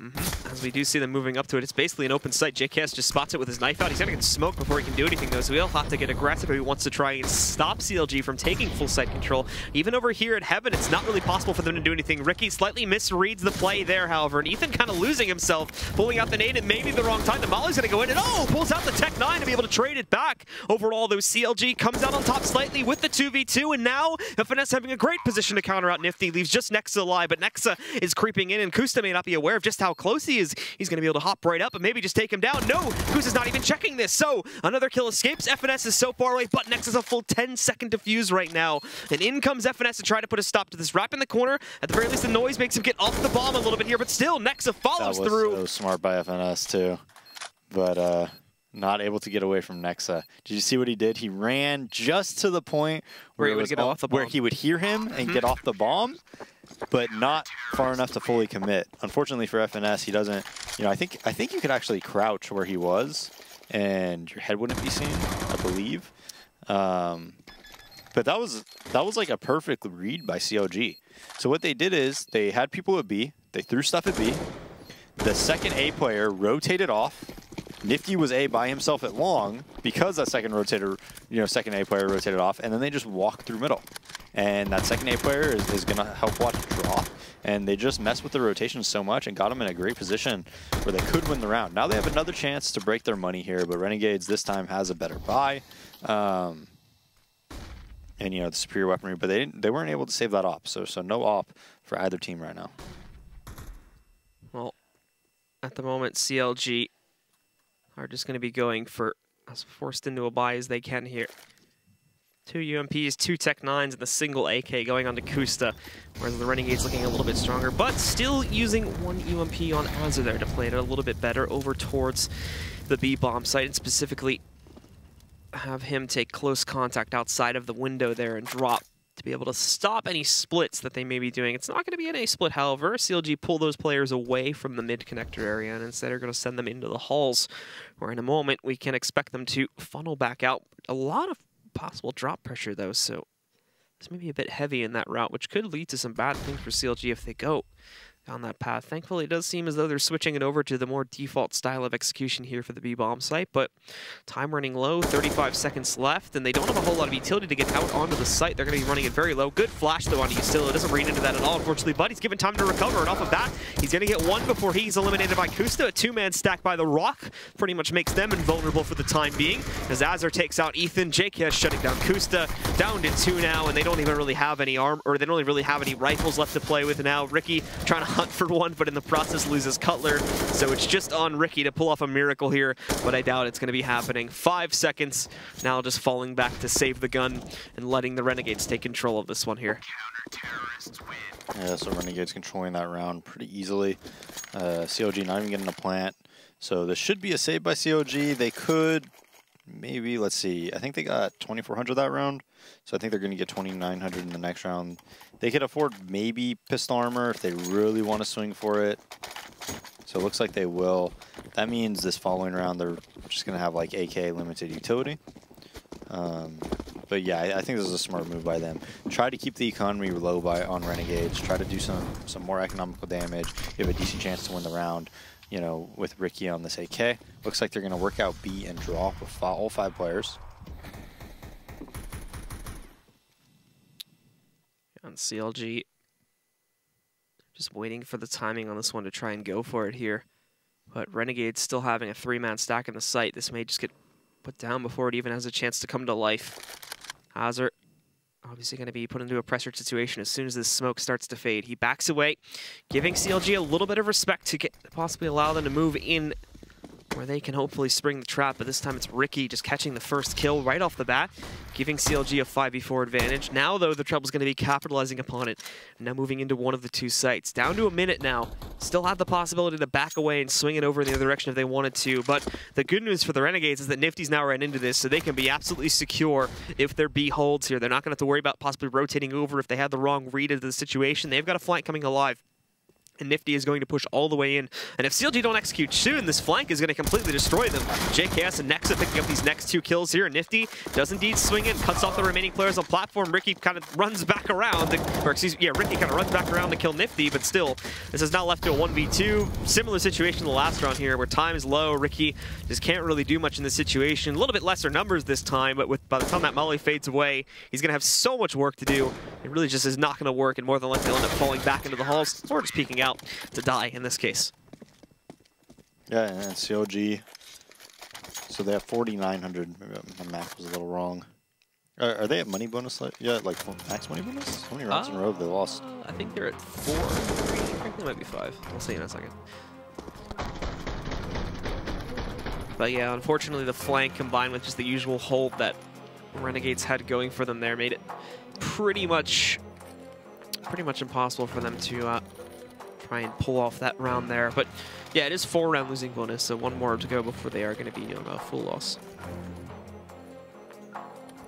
As we do see them moving up to it, it's basically an open site. JKS just spots it with his knife out. He's going to get smoked before he can do anything, though, so he'll have to get aggressive if he wants to try and stop CLG from taking full site control. Even over here at Heaven, it's not really possible for them to do anything. Ricky slightly misreads the play there, however, and Ethan kind of losing himself, pulling out the nade at maybe the wrong time. The Molly's going to go in and, pulls out the Tech 9 to be able to trade it back. Overall, though, CLG comes out on top slightly with the 2v2, and now Finesse having a great position to counter out Nifty. Leaves just Nexa alive, but Nexa is creeping in, and Kusta may not be aware of just how close he is. He's going to be able to hop right up and maybe just take him down. No, Kusta's not even checking this, so another kill escapes. FNS is so far away, but Nexa's a full 10-second defuse right now. And in comes FNS to try to put a stop to this wrap in the corner. At the very least, the noise makes him get off the bomb a little bit here, but still, Nexa follows through. That was so smart by FNS, too. But, not able to get away from Nexa. Did you see what he did? He ran just to the point where, he would hear him and get off the bomb, but not far enough to fully commit. Unfortunately for FNS, he doesn't. You know, I think you could actually crouch where he was, and your head wouldn't be seen, I believe. But that was like a perfect read by CLG. So what they did is they had people at B. They threw stuff at B. The second A player rotated off. Nifty was A by himself at long because that second A player rotated off, and then they just walked through middle. And that second A player is going to help watch draw. And they just messed with the rotation so much and got them in a great position where they could win the round. Now they have another chance to break their money here, but Renegades this time has a better buy. And, you know, the superior weaponry, but they weren't able to save that op. So no op for either team right now. Well, at the moment, CLG are just going to be going for as forced into a buy as they can here. 2 UMPs, 2 Tech 9s, and the single AK going on to Kusta, whereas the Renegades looking a little bit stronger, but still using 1 UMP on Azur there to play it a little bit better over towards the B bomb site, and specifically have him take close contact outside of the window there and drop to be able to stop any splits that they may be doing. It's not going to be an A split, however. CLG pull those players away from the mid-connector area and instead are going to send them into the halls, where in a moment we can expect them to funnel back out. A lot of possible drop pressure, though, so this may be a bit heavy in that route, which could lead to some bad things for CLG if they go down that path. Thankfully, it does seem as though they're switching it over to the more default style of execution here for the B-bomb site, but time running low, 35 seconds left, and they don't have a whole lot of utility to get out onto the site. They're going to be running it very low. Good flash, though, on Yustillo. It doesn't read into that at all, unfortunately, but he's given time to recover, and off of that, he's going to get 1 before he's eliminated by Kusta. A 2-man stack by the Rock pretty much makes them invulnerable for the time being, as Azur takes out Ethan. JKS shutting down Kusta, down to 2 now, and they don't even really have any arm, or they don't even really have any rifles left to play with now. Ricky trying to hunt for 1, but in the process loses Cutler, so it's just on Ricky to pull off a miracle here, but I doubt it's going to be happening. 5 seconds, now just falling back to save the gun and letting the Renegades take control of this one here. Yeah, so Renegades controlling that round pretty easily. CLG not even getting a plant, so this should be a save by CLG. They could maybe, let's see, I think they got 2,400 that round, so I think they're going to get 2,900 in the next round. They could afford maybe pistol armor if they really want to swing for it. So it looks like they will. That means this following round they're just going to have like AK limited utility. But yeah, I think this is a smart move by them. Try to keep the economy low on Renegades. Try to do some more economical damage. You have a decent chance to win the round, you know, with Ricky on this AK. Looks like they're going to work out B and draw with all 5 players. On CLG, just waiting for the timing on this one to try and go for it here. But Renegades still having a 3-man stack in the site. This may just get put down before it even has a chance to come to life. Azur obviously going to be put into a pressured situation as soon as this smoke starts to fade. He backs away, giving CLG a little bit of respect to possibly allow them to move in where they can hopefully spring the trap, but this time it's Ricky just catching the first kill right off the bat, giving CLG a 5v4 advantage. Now, though, the trouble's going to be capitalizing upon it. Now moving into one of the two sites. Down to a minute now. Still have the possibility to back away and swing it over in the other direction if they wanted to, but the good news for the Renegades is that Nifty's now right into this, so they can be absolutely secure if their B holds here. They're not going to have to worry about possibly rotating over if they had the wrong read of the situation. They've got a flank coming alive. And Nifty is going to push all the way in. And if CLG don't execute soon, this flank is going to completely destroy them. JKS and Nexa picking up these next two kills here. Nifty does indeed swing in, cuts off the remaining players on platform. Ricky kind of runs back around, Ricky kind of runs back around to kill Nifty, but still, this is now left to a 1v2. Similar situation in the last round here, where time is low. Ricky just can't really do much in this situation. A little bit lesser numbers this time, but by the time that molly fades away, he's going to have so much work to do. It really just is not going to work, and more than likely he'll end up falling back into the halls, or just peeking out to die in this case. Yeah, and CLG, so they have 4,900. Maybe my math was a little wrong. Are they at money bonus? Yeah, like max money bonus? How many rounds in a row have they lost? I think they're at 4. I think they might be 5. We'll see in a second. But yeah, unfortunately the flank combined with just the usual hold that Renegades had going for them there made it pretty much impossible for them to try and pull off that round there. But yeah, it is 4-round losing bonus, so one more to go before they are going to be on a full loss.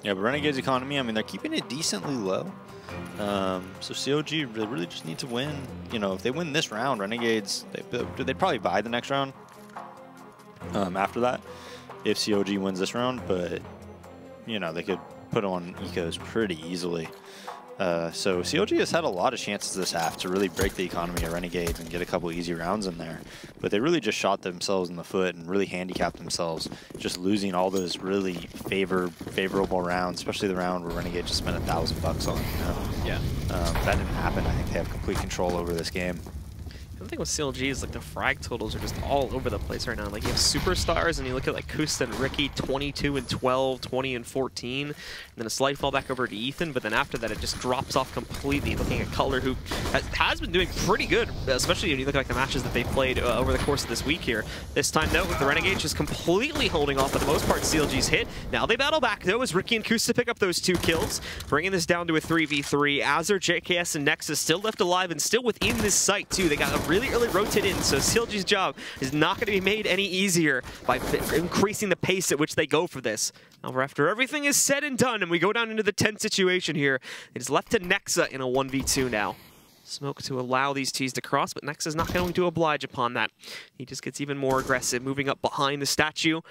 Yeah, but Renegades economy, I mean, they're keeping it decently low. So CLG, they really just need to win. You know, if they win this round, Renegades, they'd probably buy the next round after that if CLG wins this round. But, you know, they could put on ecos pretty easily. So CLG has had a lot of chances this half to really break the economy of Renegades and get a couple easy rounds in there. But they really just shot themselves in the foot and really handicapped themselves, just losing all those really favorable rounds, especially the round where Renegade just spent $1,000 on. You know? Yeah. That didn't happen. I think they have complete control over this game. The thing with CLG is like the frag totals are just all over the place right now. Like you have superstars and you look at like Kusta and Ricky, 22 and 12, 20 and 14, and then a slight fall back over to Ethan, but then after that it just drops off completely. Looking at Cutler, who has been doing pretty good, especially when you look at like the matches that they played over the course of this week here. This time though, with the Renegades just completely holding off for the most part. CLG's hit. Now they battle back though as Ricky and Kusta pick up those 2 kills, bringing this down to a 3v3. Azure, JKS, and Nexus still left alive and still within this site too. They got a really early rotate in, so CLG's job is not going to be made any easier by increasing the pace at which they go for this. However, after everything is said and done and we go down into the tense situation here, it is left to Nexa in a 1v2 now. Smoke to allow these T's to cross, but Nexa's not going to oblige upon that. He just gets even more aggressive, moving up behind the statue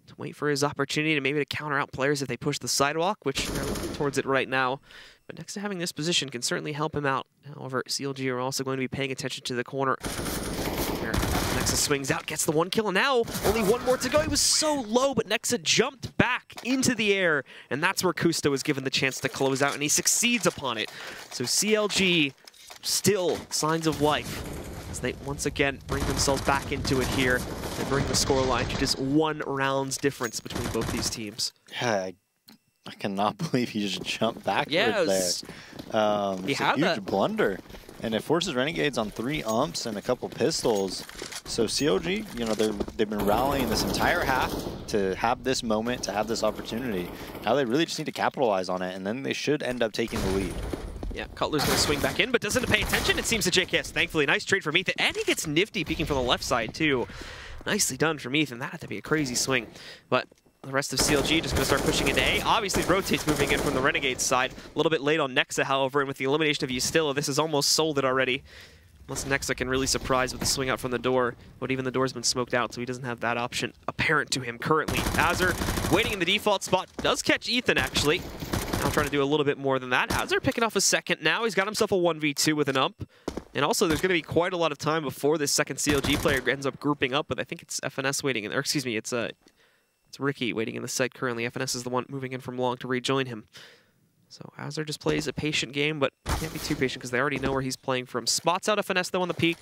to wait for his opportunity to maybe to counter out players if they push the sidewalk, which they're looking towards it right now. But next to having this position can certainly help him out. However, CLG are also going to be paying attention to the corner. Here, Nexa swings out, gets the 1 kill, and now only 1 more to go. He was so low, but Nexa jumped back into the air, and that's where Kusta was given the chance to close out, and he succeeds upon it. So CLG, still signs of life, as they once again bring themselves back into it here and bring the scoreline to just 1 round's difference between both these teams. Yeah, I cannot believe he just jumped backwards there. It's a huge blunder. And it forces Renegades on 3 umps and a couple pistols. So CLG, you know, they've been rallying this entire half to have this moment, to have this opportunity. Now they really just need to capitalize on it, and then they should end up taking the lead. Yeah, Cutler's going to swing back in, but doesn't pay attention, it seems, to JKS. Thankfully, nice trade from Ethan. And he gets Nifty peeking from the left side, too. Nicely done from Ethan. That had to be a crazy swing. But the rest of CLG just going to start pushing into A. Obviously, Rotate's moving in from the Renegades side. A little bit late on Nexa, however, and with the elimination of Ustilla, this is almost sold it already. Unless Nexa can really surprise with the swing out from the door. But even the door's been smoked out, so he doesn't have that option apparent to him currently. Azure, waiting in the default spot, does catch Ethan, actually. Now trying to do a little bit more than that. Azure picking off a second now. He's got himself a 1v2 with an ump. And also, there's going to be quite a lot of time before this second CLG player ends up grouping up, but I think it's FNS waiting in there. Excuse me, it's Ricky waiting in the site currently. FNS is the one moving in from long to rejoin him. So Azure just plays a patient game, but can't be too patient because they already know where he's playing from. Spots out a finesse though on the peak,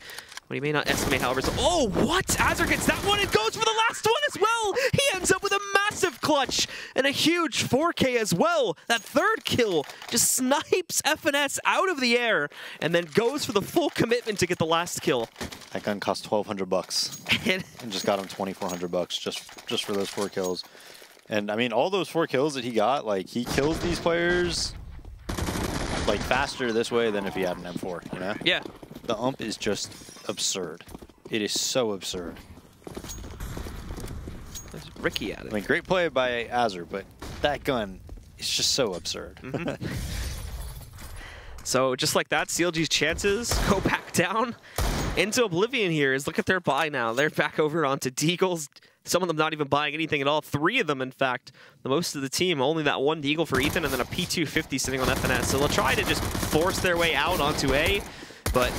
but he may not estimate, however. So, oh, what? Azure gets that one and goes for the last one as well. He ends up with a massive clutch and a huge 4K as well. That third kill just snipes FNS out of the air and then goes for the full commitment to get the last kill. That gun cost $1,200 and just got him $2,400 just for those 4 kills. And I mean, all those 4 kills that he got, like, he kills these players like faster this way than if he had an M4, you know? Yeah. The ump is just absurd. It is so absurd. That's Ricky at it. I mean, great play by Azure, but that gun is just so absurd. Mm-hmm. So just like that, CLG's chances go back down into oblivion here. Is look at their buy now. They're back over onto Deagles. Some of them not even buying anything at all. 3 of them, in fact. The most of the team. Only that 1 Deagle for Ethan and then a P250 sitting on FNS. So they'll try to just force their way out onto A, but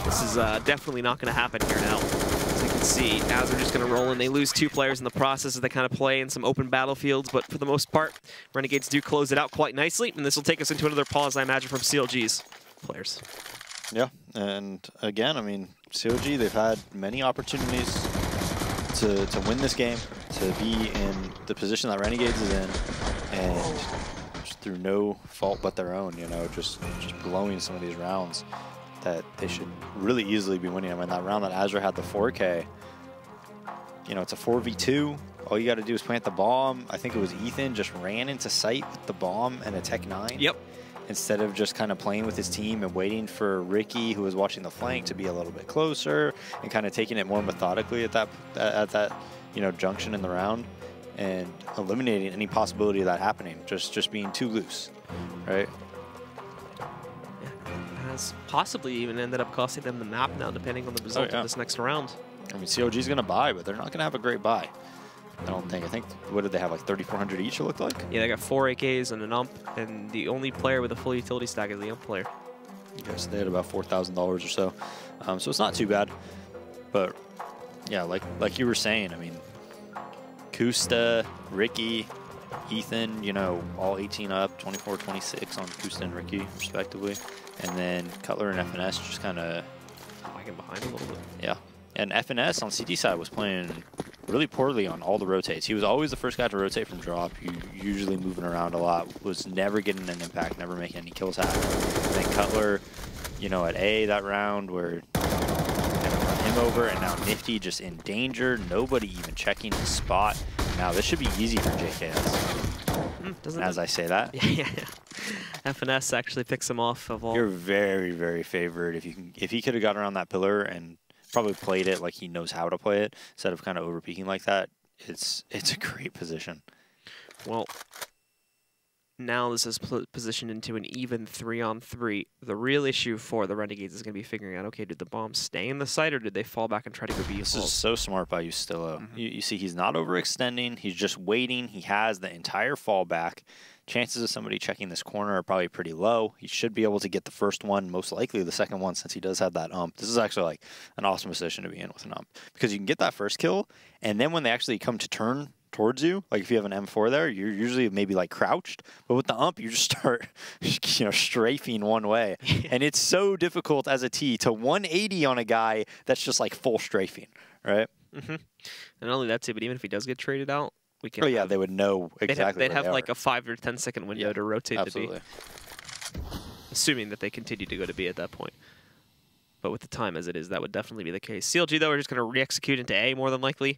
this is definitely not going to happen here now. As you can see, Azure just going to roll in. They lose 2 players in the process as they kind of play in some open battlefields, but for the most part, Renegades do close it out quite nicely, and this will take us into another pause, I imagine, from CLG's players. Yeah, and again, I mean, CLG, they've had many opportunities to win this game, to be in the position that Renegades is in, and just through no fault but their own, you know, just blowing some of these rounds that they should really easily be winning. I mean, that round that Azure had the 4K, you know, it's a 4v2. All you got to do is plant the bomb. I think it was Ethan just ran into sight with the bomb and a Tech 9. Yep. Instead of just kind of playing with his team and waiting for Ricky, who was watching the flank, to be a little bit closer and kind of taking it more methodically at that you know, junction in the round and eliminating any possibility of that happening, just being too loose, right? Yeah, has possibly even ended up costing them the map now, depending on the result of this next round. I mean, CLG's going to buy, but they're not going to have a great buy. I don't think. I think, what did they have, like 3,400 each, it looked like? Yeah, they got 4 AKs and an ump, and the only player with a full utility stack is the ump player. Yeah, so they had about $4,000 or so. So it's not too bad. But, yeah, like you were saying, I mean, Kusta, Ricky, Ethan, you know, all 18 up, 24, 26 on Kusta and Ricky, respectively. And then Cutler and FNS just kind of lagging behind a little bit. Yeah. And FNS on CT side was playing really poorly on all the rotates. He was always the first guy to rotate from drop, usually moving around a lot, was never getting an impact, never making any kills happen. And then Cutler, you know, at A that round where they run him over, and now Nifty just in danger, nobody even checking his spot. Now this should be easy for JKS. As I say that. Yeah. FNS actually picks him off of all. You're very, very favored if he could have got around that pillar and probably played it like he knows how to play it instead of kind of over peeking like that. It's a great position. Well, now this is positioned into an even 3-on-3. The real issue for the Renegades is going to be figuring out, okay, did the bombs stay in the site or did they fall back and try to go B? This is so smart by Ustillo. You see he's not overextending. He's just waiting. He has the entire fallback. Chances of somebody checking this corner are probably pretty low. He should be able to get the first one, most likely the second one, since he does have that ump. This is actually like an awesome position to be in with an ump, because you can get that first kill, and then when they actually come to turn towards you, like if you have an M4 there, you're usually maybe like crouched, but with the ump, you just start, you know, strafing one way. And it's so difficult as a T to 180 on a guy that's just like full strafing, right? And not only that too, but even if he does get traded out, we can. Oh yeah, they would know exactly. They'd have like a 5 or 10 second window to rotate absolutely. to B, assuming that they continue to go to B at that point. But with the time as it is, that would definitely be the case. CLG though are just going to re-execute into A more than likely.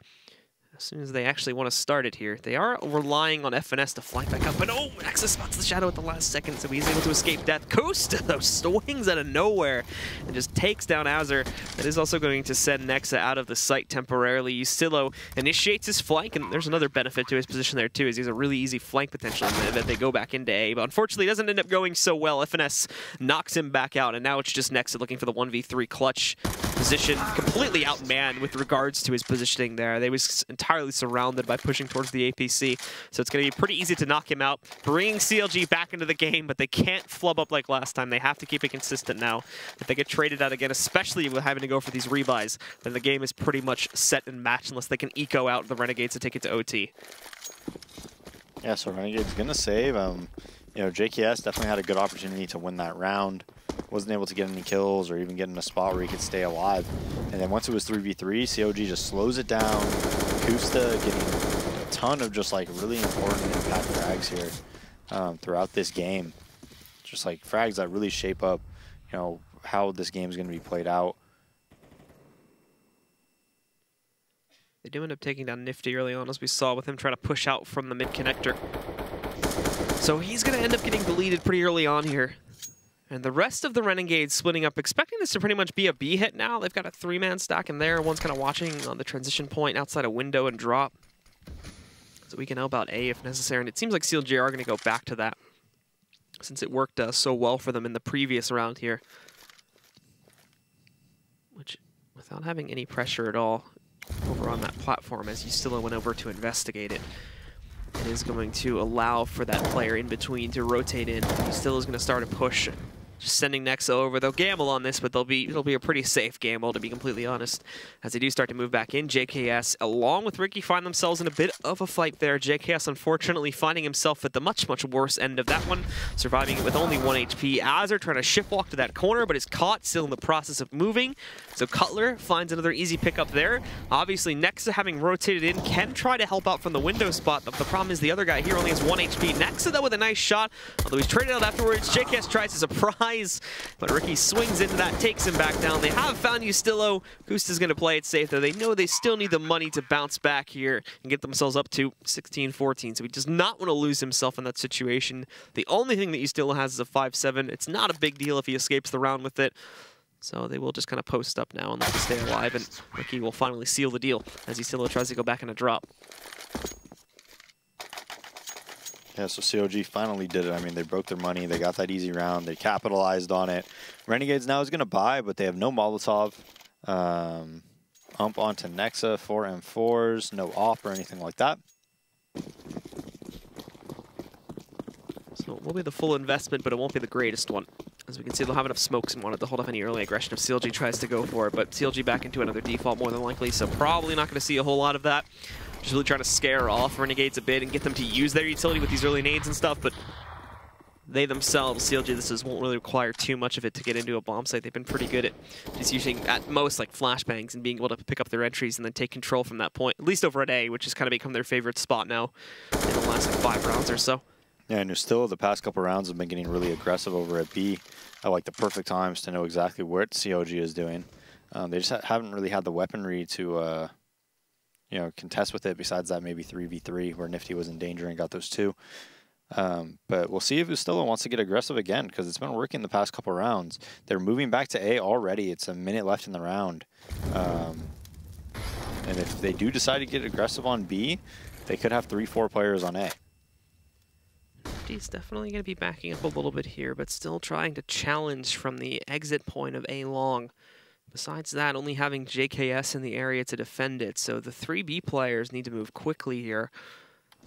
As soon as they actually want to start it here. They are relying on FNS to flank back up, but oh, Nexus spots the shadow at the last second, so he's able to escape death. Coast, though, swings out of nowhere and just takes down Azure. That is also going to send Nexa out of the site temporarily. Ustillo initiates his flank, and there's another benefit to his position there, too, is he's a really easy flank potential that they go back into A, but unfortunately it doesn't end up going so well. FNS knocks him back out, and now it's just Nexa looking for the 1v3 clutch position, completely outmanned with regards to his positioning there. They was entirely surrounded by pushing towards the APC, so it's going to be pretty easy to knock him out, bringing CLG back into the game, but they can't flub up like last time. They have to keep it consistent now. If they get traded out again, especially with having to go for these rebuys, then the game is pretty much set and matched unless they can eco out the Renegades to take it to OT. Yeah, so Renegade's going to save. you know, JKS definitely had a good opportunity to win that round. Wasn't able to get any kills or even get in a spot where he could stay alive. And then once it was 3v3, CLG just slows it down. Kusta getting a ton of just like really important impact frags here throughout this game. Just like frags that really shape up, you know, how this game is going to be played out. They do end up taking down Nifty early on, as we saw with him trying to push out from the mid connector. So he's going to end up getting deleted pretty early on here. And the rest of the Renegades splitting up, expecting this to pretty much be a B hit now. They've got a 3-man stack in there. One's kind of watching on the transition point outside a window and drop. So we can help out A if necessary. And it seems like CLG are going to go back to that, since it worked so well for them in the previous round here. Which, without having any pressure at all over on that platform, as Ustilla went over to investigate it, it is going to allow for that player in between to rotate in. Ustilla is going to start a push, just sending Nexa over. They'll gamble on this, but it'll be a pretty safe gamble, to be completely honest, as they do start to move back in. JKS, along with Ricky, find themselves in a bit of a fight there. JKS, unfortunately, finding himself at the much, much worse end of that one, surviving it with only 1 HP. Azur trying to shift walk to that corner, but is caught, still in the process of moving. So Cutler finds another easy pickup there. Obviously, Nexa, having rotated in, can try to help out from the window spot, but the problem is the other guy here only has 1 HP. Nexa, though, with a nice shot, although he's traded out afterwards. JKS tries to surprise, but Ricky swings into that, takes him back down. They have found Ustilla. Kusta's going to play it safe, though. They know they still need the money to bounce back here and get themselves up to 16-14, so he does not want to lose himself in that situation. The only thing that Ustilla has is a 5-7. It's not a big deal if he escapes the round with it. So they will just kind of post up now and look to stay alive, and Ricky will finally seal the deal as Ustilla tries to go back in a drop. Yeah, so CLG finally did it. I mean, they broke their money. They got that easy round. They capitalized on it. Renegades now is going to buy, but they have no Molotov. Ump onto Nexa, 4 M4s, no off or anything like that. So it will be the full investment, but it won't be the greatest one. As we can see, they'll have enough smokes and wanted to hold off any early aggression if CLG tries to go for it, but CLG back into another default more than likely, so probably not going to see a whole lot of that. Just really trying to scare off Renegades a bit and get them to use their utility with these early nades and stuff, but they themselves, CLG, won't really require too much of it to get into a bomb site. They've been pretty good at just using, at most, like flashbangs and being able to pick up their entries and then take control from that point, at least over at A, which has kind of become their favorite spot now in the last like 5 rounds or so. Yeah, and still the past couple rounds have been getting really aggressive over at B. I like the perfect times to know exactly what CLG is doing. They just haven't really had the weaponry to, you know, contest with it. Besides that, maybe 3v3 where Nifty was in danger and got those 2. But we'll see if Ustilla wants to get aggressive again, because it's been working the past couple rounds. They're moving back to A already. It's a minute left in the round. And if they do decide to get aggressive on B, they could have 3-4 players on A. He's definitely going to be backing up a little bit here, but still trying to challenge from the exit point of A long. Besides that, only having JKS in the area to defend it, so the 3B players need to move quickly here.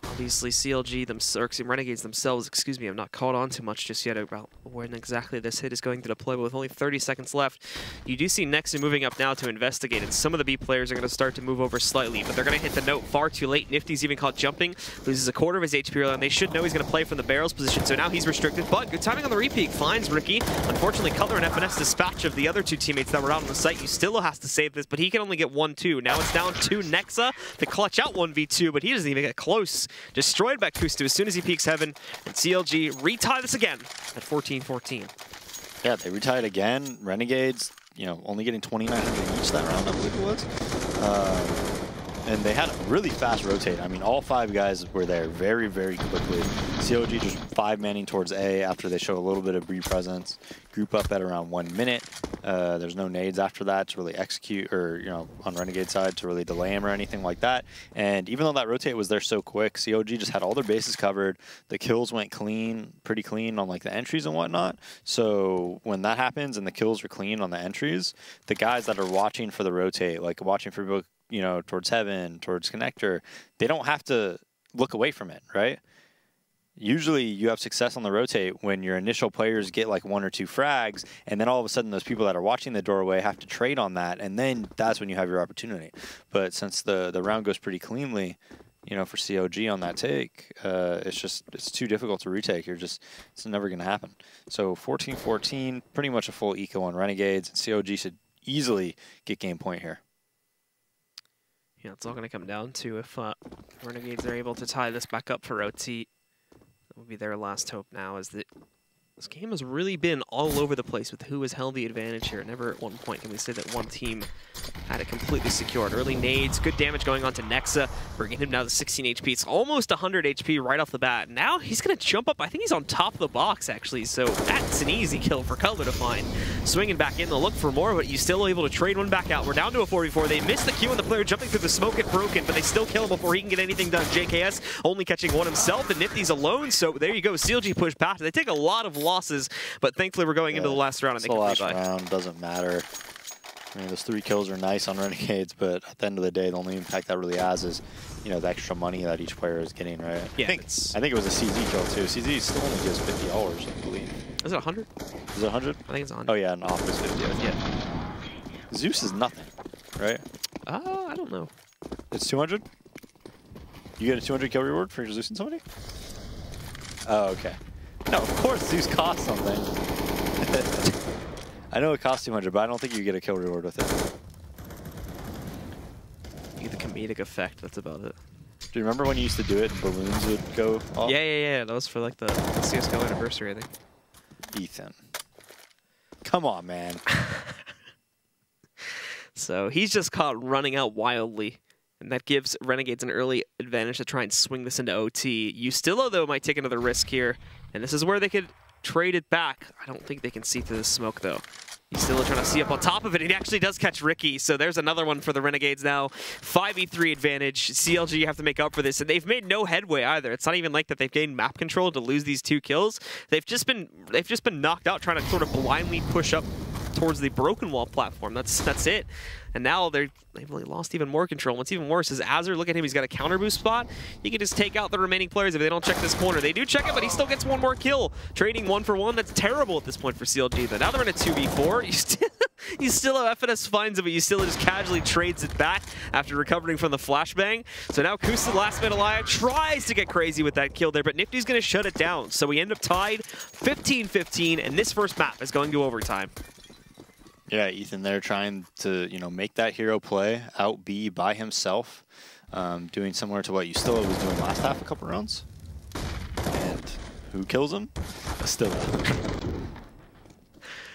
Obviously, CLG, Renegades themselves, excuse me, have not caught on too much just yet about when exactly this hit is going to deploy, but with only 30 seconds left, you do see Nexa moving up now to investigate, and some of the B players are going to start to move over slightly, but they're going to hit the note far too late. Nifty's even caught jumping, loses a quarter of his HP early on. They should know he's going to play from the barrels position, so now he's restricted, but good timing on the repeat finds Ricky. Unfortunately, Cutler and FNS dispatch of the other 2 teammates that were out on the site. Ustilla has to save this, but he can only get 1-2. Now it's down to Nexa to clutch out 1v2, but he doesn't even get close. Destroyed by Kusta as soon as he peeks heaven, and CLG retie this again at 14-14. Yeah, they retied again. Renegades, you know, only getting 2,900 each that round, I believe it was. And they had a really fast rotate. I mean, all 5 guys were there very, very quickly. CLG just 5-manning towards A after they show a little bit of B presence. Group up at around 1 minute. There's no nades after that to really execute, or, you know, on Renegade side to really delay him or anything like that. And even though that rotate was there so quick, CLG just had all their bases covered. The kills went clean, pretty clean on like the entries and whatnot. So when that happens and the kills are clean on the entries, the guys that are watching for the rotate, like watching for people, you know, towards heaven, towards connector, they don't have to look away from it, right? Usually you have success on the rotate when your initial players get like 1 or 2 frags, and then all of a sudden those people that are watching the doorway have to trade on that, and then that's when you have your opportunity. But since the round goes pretty cleanly, you know, for CLG on that take, it's too difficult to retake. It's never going to happen. So 14-14, pretty much a full eco on Renegades. And CLG should easily get game point here. Yeah, it's all going to come down to if Renegades are able to tie this back up for OT. That would be their last hope now, as this game has really been all over the place with who has held the advantage here. Never at one point can we say that one team had it completely secured. Early nades, good damage going on to Nexa, bringing him down to 16 HP. It's almost 100 HP right off the bat. Now he's going to jump up. I think he's on top of the box, actually, so that's an easy kill for Color to find. Swinging back in, they'll look for more, but he's still able to trade one back out. We're down to a 4v4. They missed the Q, and the player jumping through the smoke at Broken, but they still kill him before he can get anything done. JKS only catching one himself, and Nifty's alone, so there you go. CLG push past. They take a lot of losses, but thankfully we're going into the last round. And the last round doesn't matter. I mean, those 3 kills are nice on Renegades, but at the end of the day, the only impact that really has is, you know, the extra money that each player is getting, right? Yeah, I think it was a CZ kill too. CZ still only gives $50, I believe. Is it 100? Is it 100? I think it's 100. Oh yeah, and off is 50. Yeah. Zeus is nothing, right? I don't know. It's 200? You get a 200 kill reward for Zeus and somebody? Oh, okay. No, of course Zeus costs something. I know it costs 200, but I don't think you get a kill reward with it. You get the comedic effect, that's about it. Do you remember when you used to do it and balloons would go off? Yeah. That was for like the CSGO anniversary, I think. Ethan. Come on, man. So he's just caught running out wildly. And that gives Renegades an early advantage to try and swing this into OT. Ustilla, though, might take another risk here. And this is where they could trade it back. I don't think they can see through the smoke, though. Ustilla trying to see up on top of it. He actually does catch Ricky, so there's another one for the Renegades now. 5v3 advantage. CLG have to make up for this, and they've made no headway either. It's not even like that they've gained map control to lose these 2 kills. They've just been knocked out trying to sort of blindly push up towards the Broken Wall platform. That's it. And now they've really lost even more control. What's even worse is Azur, look at him, he's got a counter boost spot. He can just take out the remaining players if they don't check this corner. They do check it, but he still gets one more kill. Trading 1 for 1, that's terrible at this point for CLG. But now they're in a 2v4. You still have FNS finds it, but you still just casually trades it back after recovering from the flashbang. So now Kusa, the last man alive, tries to get crazy with that kill there, but Nifty's going to shut it down. So we end up tied 15-15, and this first map is going to overtime. Yeah, Ethan, they're trying to, you know, make that hero play out B by himself, doing similar to what Ustilla was doing last half a couple rounds. And who kills him? Ustilla.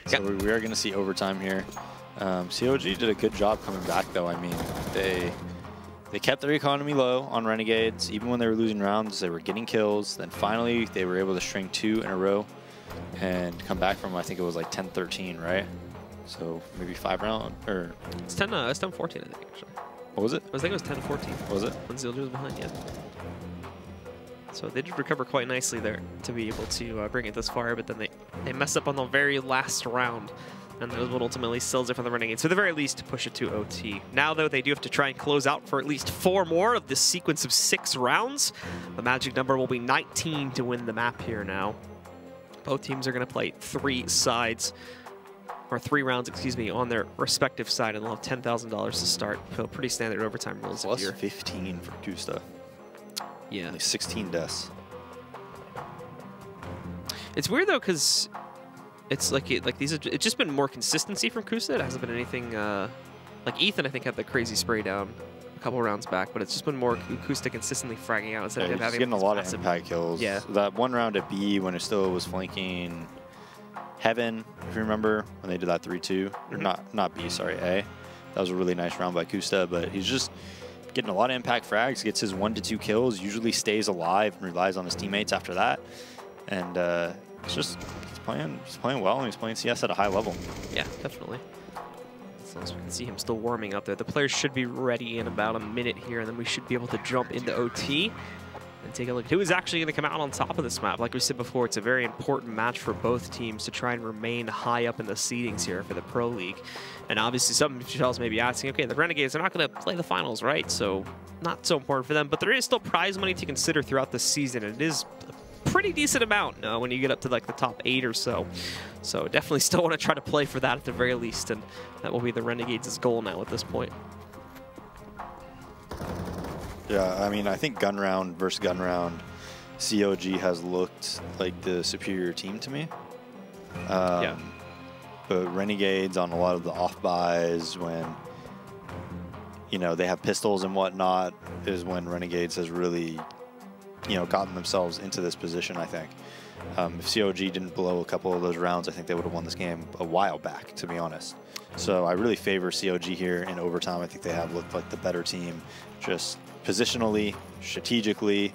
So we are going to see overtime here. CLG did a good job coming back, though. I mean, they kept their economy low on Renegades. Even when they were losing rounds, they were getting kills. Then finally, they were able to string 2 in a row and come back from, I think it was like 10-13, right? So maybe 5 round, or it's 10-14, I think, actually. What was it? I think it was 10-14. Was it? When CLG was behind, yeah. So they did recover quite nicely there to be able to bring it this far, but then they messed up on the very last round, and that was what ultimately seals it for the Renegades. So at the very least, to push it to OT. Now, though, they do have to try and close out for at least 4 more of this sequence of 6 rounds. The magic number will be 19 to win the map here now. Both teams are going to play 3 sides. Or 3 rounds, excuse me, on their respective side, and they'll have $10,000 to start. So pretty standard overtime rules Plus here. 15 for Gusta. Yeah. Only 16 deaths. It's weird though, because it's like it's just been more consistency from Kusa. It hasn't been anything like Ethan. I think had the crazy spray down a couple rounds back, but it's just been more Kusa consistently fragging out instead of having getting a lot of impact kills. Yeah. That one round at B when it still was flanking Heaven, if you remember, when they did that 3-2, or not B, sorry, A. That was a really nice round by Kusta, but he's just getting a lot of impact frags, gets his 1 to 2 kills, usually stays alive and relies on his teammates after that. And he's playing well, and he's playing CS at a high level. Yeah, definitely. As long as we can see him still warming up there. The players should be ready in about a minute here, and then we should be able to jump into OT. And take a look at who is actually going to come out on top of this map. Like we said before, it's a very important match for both teams to try and remain high up in the seedings here for the Pro League. And obviously some officials may be asking, okay, the Renegades are not going to play the finals, right? So not so important for them, but there is still prize money to consider throughout the season. And it is a pretty decent amount when you get up to like the top 8 or so. So definitely still want to try to play for that at the very least. And that will be the Renegades' goal now at this point. Yeah, I mean, I think gun round versus gun round, CLG has looked like the superior team to me. Yeah. But Renegades on a lot of the off buys, when you know they have pistols and whatnot, is when Renegades has really, you know, gotten themselves into this position. I think if CLG didn't blow a couple of those rounds, I think they would have won this game a while back, to be honest. So I really favor CLG here in overtime. I think they have looked like the better team, just positionally, strategically,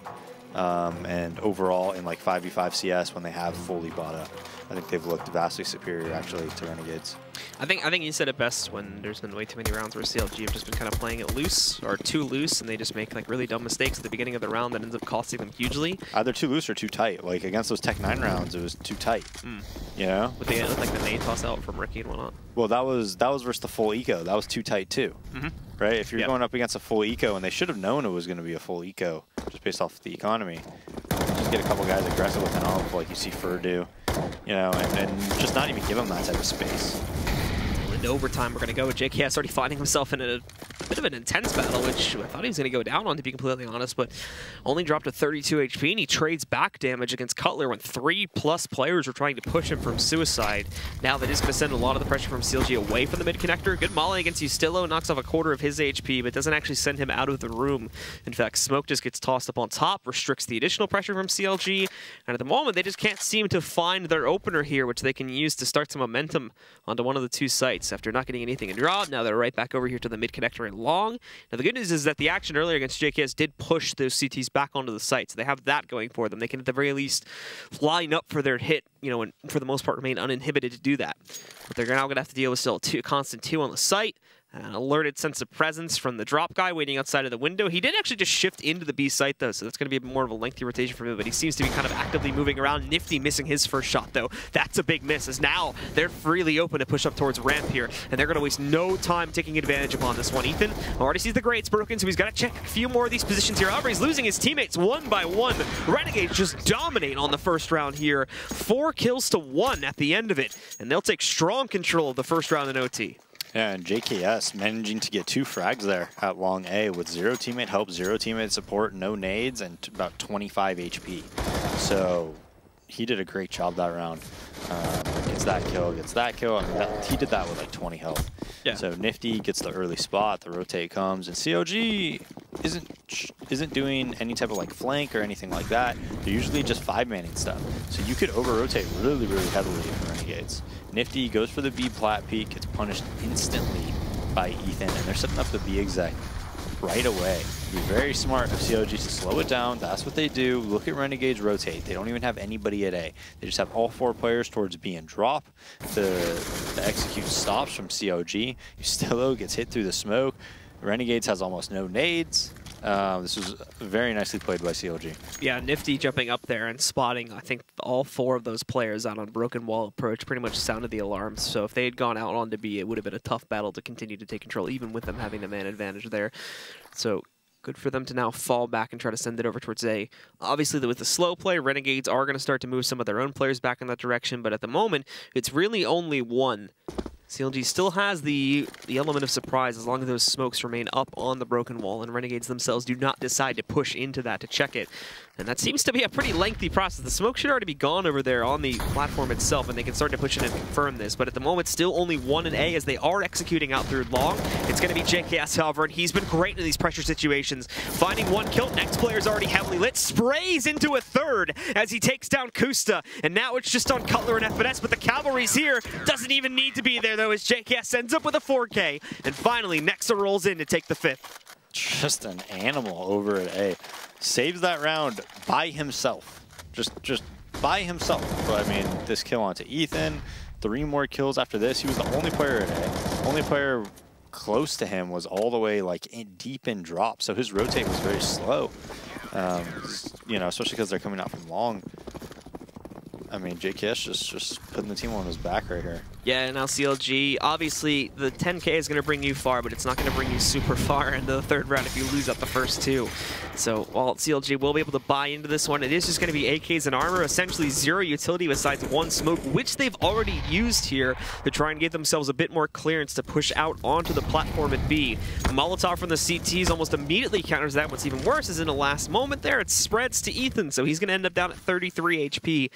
and overall in like 5v5 CS when they have fully bought up. I think they've looked vastly superior actually to Renegades. I think you said it best when there's been way too many rounds where CLG have just been kind of playing it loose or too loose, and they just make like really dumb mistakes at the beginning of the round that ends up costing them hugely. Either too loose or too tight. Like against those Tech 9 rounds, it was too tight. You know? With like the nade toss out from Ricky and whatnot. Well, that was versus the full eco. That was too tight too. Right? If you're going up against a full eco, and they should have known it was going to be a full eco just based off the economy. Just get a couple guys aggressive with an AWP like you see Fur do. You know, and just not even give him that type of space. Into overtime, we're going to go with JKS already finding himself in a bit of an intense battle, which I thought he was going to go down on, to be completely honest, but only dropped to 32 HP, and he trades back damage against Cutler when 3+ players were trying to push him from suicide. Now that is going to send a lot of the pressure from CLG away from the mid connector. Good molly against Ustillo, knocks off a quarter of his HP, but doesn't actually send him out of the room. In fact, Smoke just gets tossed up on top, restricts the additional pressure from CLG, and at the moment they just can't seem to find their opener here, which they can use to start some momentum onto one of the two sites. After not getting anything in draw, now they're right back over here to the mid connector in long. Now the good news is that the action earlier against JKS did push those CTs back onto the site, so they have that going for them. They can at the very least line up for their hit, you know, and for the most part remain uninhibited to do that. But they're now going to have to deal with still a constant 2 on the site. An alerted sense of presence from the drop guy waiting outside of the window. He did actually just shift into the B site, though, so that's going to be more of a lengthy rotation for him, but he seems to be kind of actively moving around. Nifty missing his first shot, though. That's a big miss, as now they're freely open to push up towards ramp here, and they're going to waste no time taking advantage upon this one. Ethan already sees the grates broken, so he's got to check a few more of these positions here. However, he's losing his teammates one by one. Renegades just dominate on the first round here. 4 kills to 1 at the end of it, and they'll take strong control of the first round in OT. Yeah, and JKS managing to get 2 frags there at long A with 0 teammate help, 0 teammate support, no nades, and about 25 HP. So he did a great job that round. Gets that kill. I mean, he did that with like 20 health. Yeah. So Nifty gets the early spot, the rotate comes, and CLG isn't doing any type of like flank or anything like that. They're usually just 5-manning stuff. So you could over-rotate really, really heavily in Renegades. Nifty goes for the B plat peak, gets punished instantly by Ethan, and they're setting up the B exec right away. It'd be very smart of CLG to slow it down. That's what they do. Look at Renegades rotate. They don't even have anybody at A. They just have all 4 players towards B and drop. The execute stops from CLG. Ustillo gets hit through the smoke. Renegades has almost no nades. This was very nicely played by CLG. Yeah, Nifty jumping up there and spotting, I think, all 4 of those players out on broken wall approach pretty much sounded the alarms. So if they had gone out onto B, it would have been a tough battle to continue to take control, even with them having the man advantage there. So good for them to now fall back and try to send it over towards A. Obviously, with the slow play, Renegades are going to start to move some of their own players back in that direction, but at the moment, it's really only one. CLG still has the element of surprise as long as those smokes remain up on the broken wall, and Renegades themselves do not decide to push into that to check it. And that seems to be a pretty lengthy process. The smoke should already be gone over there on the platform itself, and they can start to push in and confirm this. But at the moment, still only 1 in A as they are executing out through long. It's going to be JKS, however, and he's been great in these pressure situations. Finding 1 kill, next player's already heavily lit, sprays into a 3rd as he takes down Kusta. And now it's just on Cutler and FNS, but the cavalry's here. Doesn't even need to be there, though, as JKS ends up with a 4K. And finally, Nexa rolls in to take the 5th. Just an animal over at A. Saves that round by himself. Just by himself. But I mean, this kill onto Ethan, 3 more kills after this. He was the only player at A. Only player close to him was all the way like deep in drop. So his rotate was very slow. You know, especially because they're coming out from long. I mean, JKS just putting the team on his back right here. Yeah, now CLG, obviously the 10K is going to bring you far, but it's not going to bring you super far into the third round if you lose out the first two. So while CLG will be able to buy into this one, it is just going to be AKs and armor, essentially zero utility besides one smoke, which they've already used here to try and give themselves a bit more clearance to push out onto the platform at B. Molotov from the CTs almost immediately counters that. What's even worse is in the last moment there, it spreads to Ethan, so he's going to end up down at 33 HP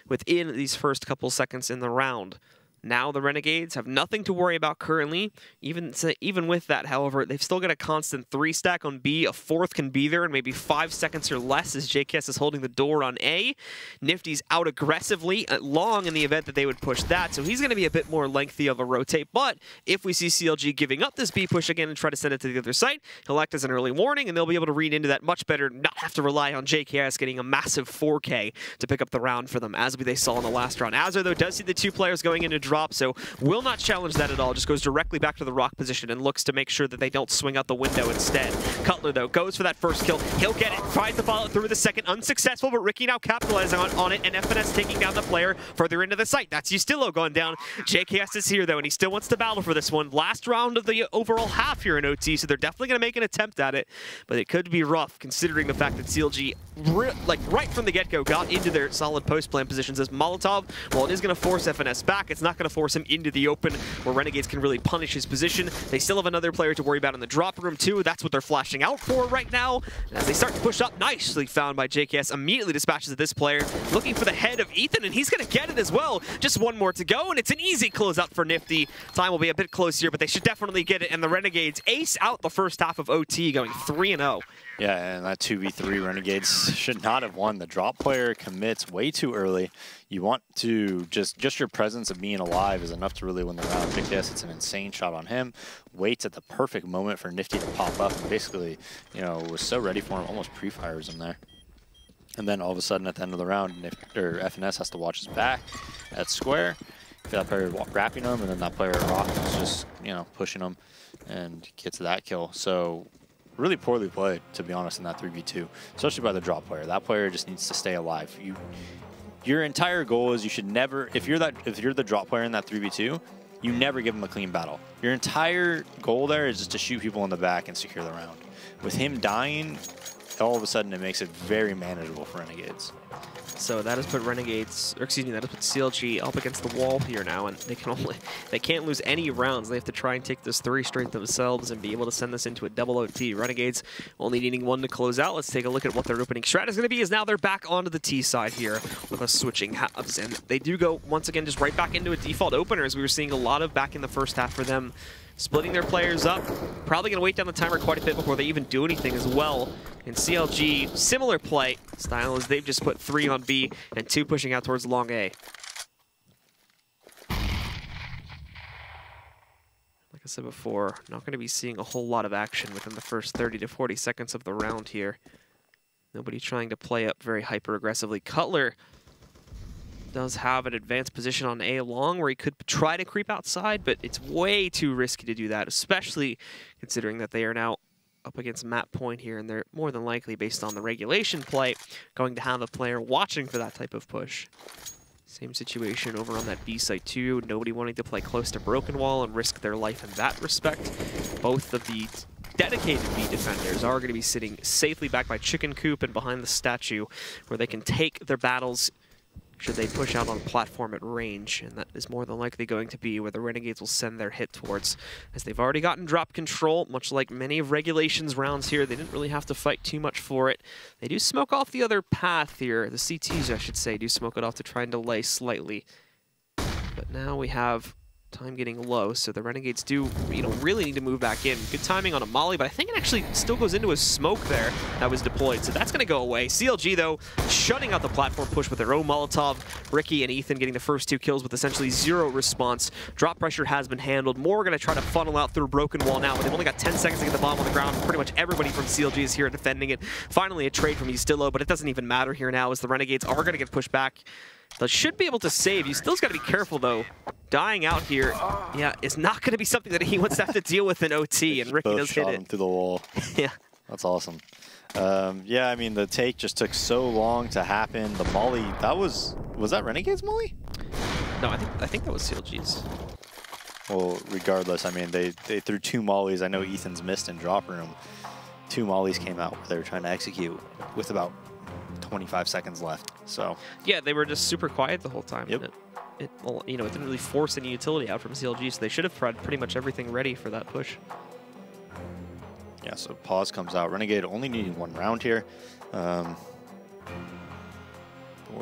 within these first couple seconds in the round. Now the Renegades have nothing to worry about currently. Even with that, however, they've still got a constant 3-stack on B. A fourth can be there in maybe 5 seconds or less as JKS is holding the door on A. Nifty's out aggressively long in the event that they would push that, so he's going to be a bit more lengthy of a rotate. But if we see CLG giving up this B push again and try to send it to the other site, he'll act as an early warning, and they'll be able to read into that much better and not have to rely on JKS getting a massive 4K to pick up the round for them, as they saw in the last round. Azure, though, does see the two players going into drop, so will not challenge that at all. Just goes directly back to the rock position and looks to make sure that they don't swing out the window instead. Cutler, though, goes for that first kill. He'll get it, tries to follow it through the second, unsuccessful, but Ricky now capitalizing on it, and FNS taking down the player further into the site. That's Ustillo going down. JKS is here, though, and he still wants to battle for this one. Last round of the overall half here in OT, so they're definitely going to make an attempt at it, but it could be rough considering the fact that CLG, right from the get-go, got into their solid post-plan positions as Molotov. While it is going to force FNS back, it's not going to force him into the open where Renegades can really punish his position. They still have another player to worry about in the drop room too. That's what they're flashing out for right now. And as they start to push up, nicely found by JKS, immediately dispatches at this player, looking for the head of Ethan, and he's going to get it as well. Just one more to go, and it's an easy closeout for Nifty. Time will be a bit close here, but they should definitely get it, and the Renegades ace out the first half of OT, going 3-0. Yeah, and that 2v3 Renegades should not have won. The drop player commits way too early. You want to just your presence of being alive is enough to really win the round. JKS, it's an insane shot on him. Waits at the perfect moment for Nifty to pop up, and basically, you know, was so ready for him, almost pre-fires him there. And then all of a sudden at the end of the round, FNS has to watch his back at square. That player wrapping him, and then that player at rock is just, you know, pushing him and gets that kill. So really poorly played, to be honest, in that 3v2, especially by the drop player. That player just needs to stay alive. Your entire goal is you should never, if you're the drop player in that 3v2, you never give him a clean battle. Your entire goal there is just to shoot people in the back and secure the round. With him dying, all of a sudden it makes it very manageable for Renegades. So that has put Renegades, or excuse me, that has put CLG up against the wall here now, and they can't lose any rounds. They have to try and take this 3 straight themselves and be able to send this into a double OT. Renegades only needing 1 to close out. Let's take a look at what their opening strat is going to be, as now they're back onto the T side here with us switching halves, and they do go once again just right back into a default opener, as we were seeing a lot of back in the first half for them. Splitting their players up, probably going to wait down the timer quite a bit before they even do anything as well. In CLG, similar play style as they've just put 3 on B and 2 pushing out towards long A. Like I said before, not going to be seeing a whole lot of action within the first 30 to 40 seconds of the round here. Nobody trying to play up very hyper-aggressively. Cutler does have an advanced position on A long where he could try to creep outside, but it's way too risky to do that, especially considering that they are now up against map point here, and they're more than likely, based on the regulation play, going to have a player watching for that type of push. Same situation over on that B site too. Nobody wanting to play close to Broken Wall and risk their life in that respect. Both of the dedicated B defenders are going to be sitting safely back by Chicken Coop and behind the statue, where they can take their battles should they push out on the platform at range, and that is more than likely going to be where the Renegades will send their hit towards, as they've already gotten drop control. Much like many of Regulations rounds here, they didn't really have to fight too much for it. They do smoke off the other path here. The CTs, I should say, do smoke it off to try and delay slightly. But now we have time getting low, so the Renegades do, really need to move back in. Good timing on a molly, but I think it actually still goes into a smoke there that was deployed, so that's going to go away. CLG, though, shutting out the platform push with their own Molotov. Ricky and Ethan getting the first 2 kills with essentially 0 response. Drop pressure has been handled. More going to try to funnel out through Broken Wall now, but they've only got 10 seconds to get the bomb on the ground. Pretty much everybody from CLG is here defending it. Finally, a trade from Ustillo, but it doesn't even matter here now, as the Renegades are going to get pushed back. They should be able to save. You still's got to be careful, though. Dying out here, yeah, is not going to be something that he wants to have to deal with in OT, and Ricky does hit it. Him through the wall. Yeah. That's awesome. Yeah, I mean, the take just took so long to happen. The molly, was that Renegade's molly? No, I think that was CLG's. Well, regardless, I mean, they threw 2 mollies. I know Ethan's missed in drop room. 2 mollies came out where they were trying to execute with about 25 seconds left. So yeah, they were just super quiet the whole time. Yep. Well, you know, it didn't really force any utility out from CLG, so they should have had pretty much everything ready for that push. yeah, so pause comes out. Renegade only needing 1 round here. We'll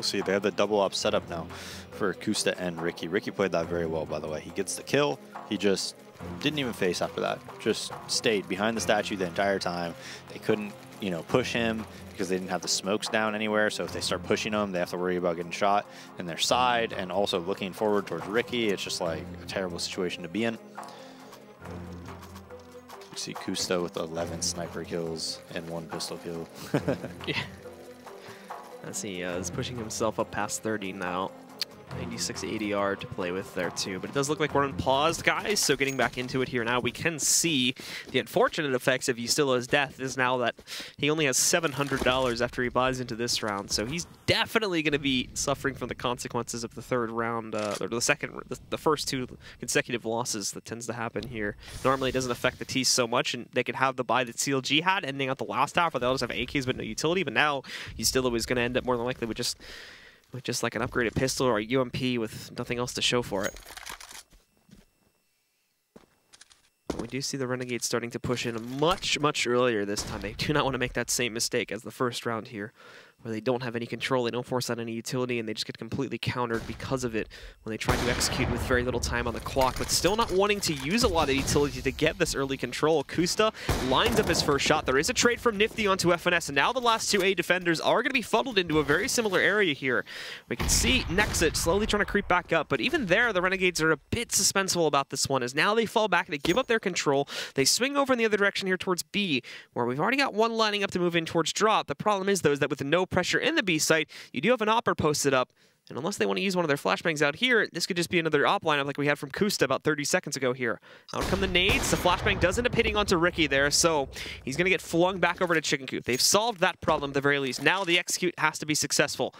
see. They have the double up setup now for Kusta and Ricky. Ricky played that very well, by the way. He gets the kill. He just didn't even face after that. Just stayed behind the statue the entire time. They couldn't, you know, push him because they didn't have the smokes down anywhere. So if they start pushing him, they have to worry about getting shot in their side and also looking forward towards Ricky. It's just like a terrible situation to be in. You see Kusta with 11 sniper kills and 1 pistol kill. Yeah. As he is pushing himself up past 30 now. 96 ADR to play with there too, but it does look like we're unpaused, guys, so getting back into it here now, we can see the unfortunate effects of Yustilo's death is now that he only has $700 after he buys into this round, so he's definitely going to be suffering from the consequences of the 3rd round, or the first 2 consecutive losses that tends to happen here. Normally it doesn't affect the T's so much, and they could have the buy that CLG had ending out the last half, where they'll just have AKs but no utility, but now Yustilo is going to end up more than likely with just like an upgraded pistol or a UMP with nothing else to show for it. We do see the Renegades starting to push in much, much earlier this time. They do not want to make that same mistake as the first round here, where they don't have any control, they don't force out any utility, and they just get completely countered because of it when they try to execute with very little time on the clock, but still not wanting to use a lot of utility to get this early control. Kusta lines up his first shot. There is a trade from Nifty onto FNS, and now the last 2 A defenders are going to be funneled into a very similar area here. We can see Nexit slowly trying to creep back up, but even there, the Renegades are a bit suspenseful about this one, as now they fall back, they give up their control, they swing over in the other direction here towards B, where we've already got 1 lining up to move in towards drop. The problem is, though, is that with no pressure in the B site, you do have an opper posted up, and unless they want to use one of their flashbangs out here, this could just be another op lineup like we had from Kusta about 30 seconds ago here. Out come the nades. The flashbang does end up hitting onto Ricky there, so he's going to get flung back over to Chicken Coop. They've solved that problem at the very least. Now the execute has to be successful.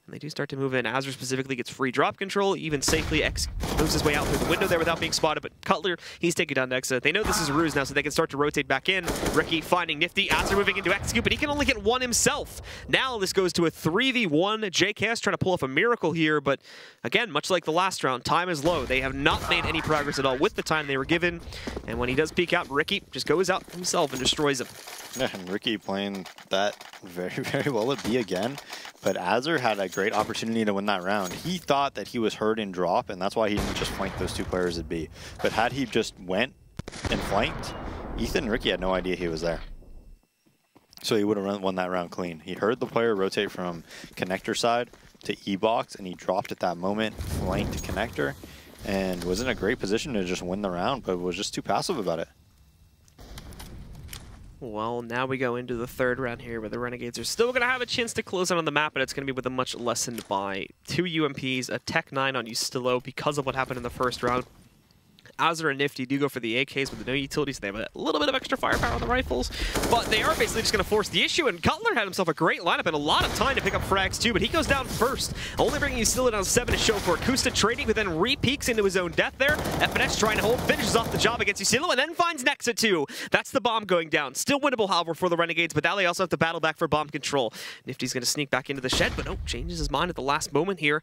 And they do start to move in. Azure specifically gets free drop control, even safely moves his way out through the window there without being spotted, but Cutler, he's taking down Nexa. They know this is a ruse now, so they can start to rotate back in. Ricky finding Nifty, Azure moving into execute, but he can only get 1 himself. Now this goes to a 3v1. JKS trying to pull off a miracle here, but again, much like the last round, time is low. They have not made any progress at all with the time they were given, and when he does peek out, Ricky just goes out himself and destroys him. Yeah, and Ricky playing that very, very well at B again. But Azure had a great opportunity to win that round. He thought that he was hurt in drop, and that's why he didn't just flank those 2 players at B. But had he just went and flanked, Ethan and Ricky had no idea he was there. So he would have won that round clean. He heard the player rotate from connector side to E-box, and he dropped at that moment, flanked connector, and was in a great position to just win the round, but was just too passive about it. Well, now we go into the 3rd round here, where the Renegades are still going to have a chance to close out on the map, but it's going to be with a much lessened buy. 2 UMPs, a Tech 9 on Yustilo because of what happened in the first round. Azure and Nifty do go for the AKs with no utilities. They have a little bit of extra firepower on the rifles, but they are basically just going to force the issue, and Cutler had himself a great lineup and a lot of time to pick up frags too, but he goes down first, only bringing Yustilo down 7 to show for it. Kusta trading, but then re-peeks into his own death there. FNS trying to hold, finishes off the job against Yustilo, and then finds Nexa too. That's the bomb going down. Still winnable, however, for the Renegades, but now they also have to battle back for bomb control. Nifty's going to sneak back into the shed, but changes his mind at the last moment here.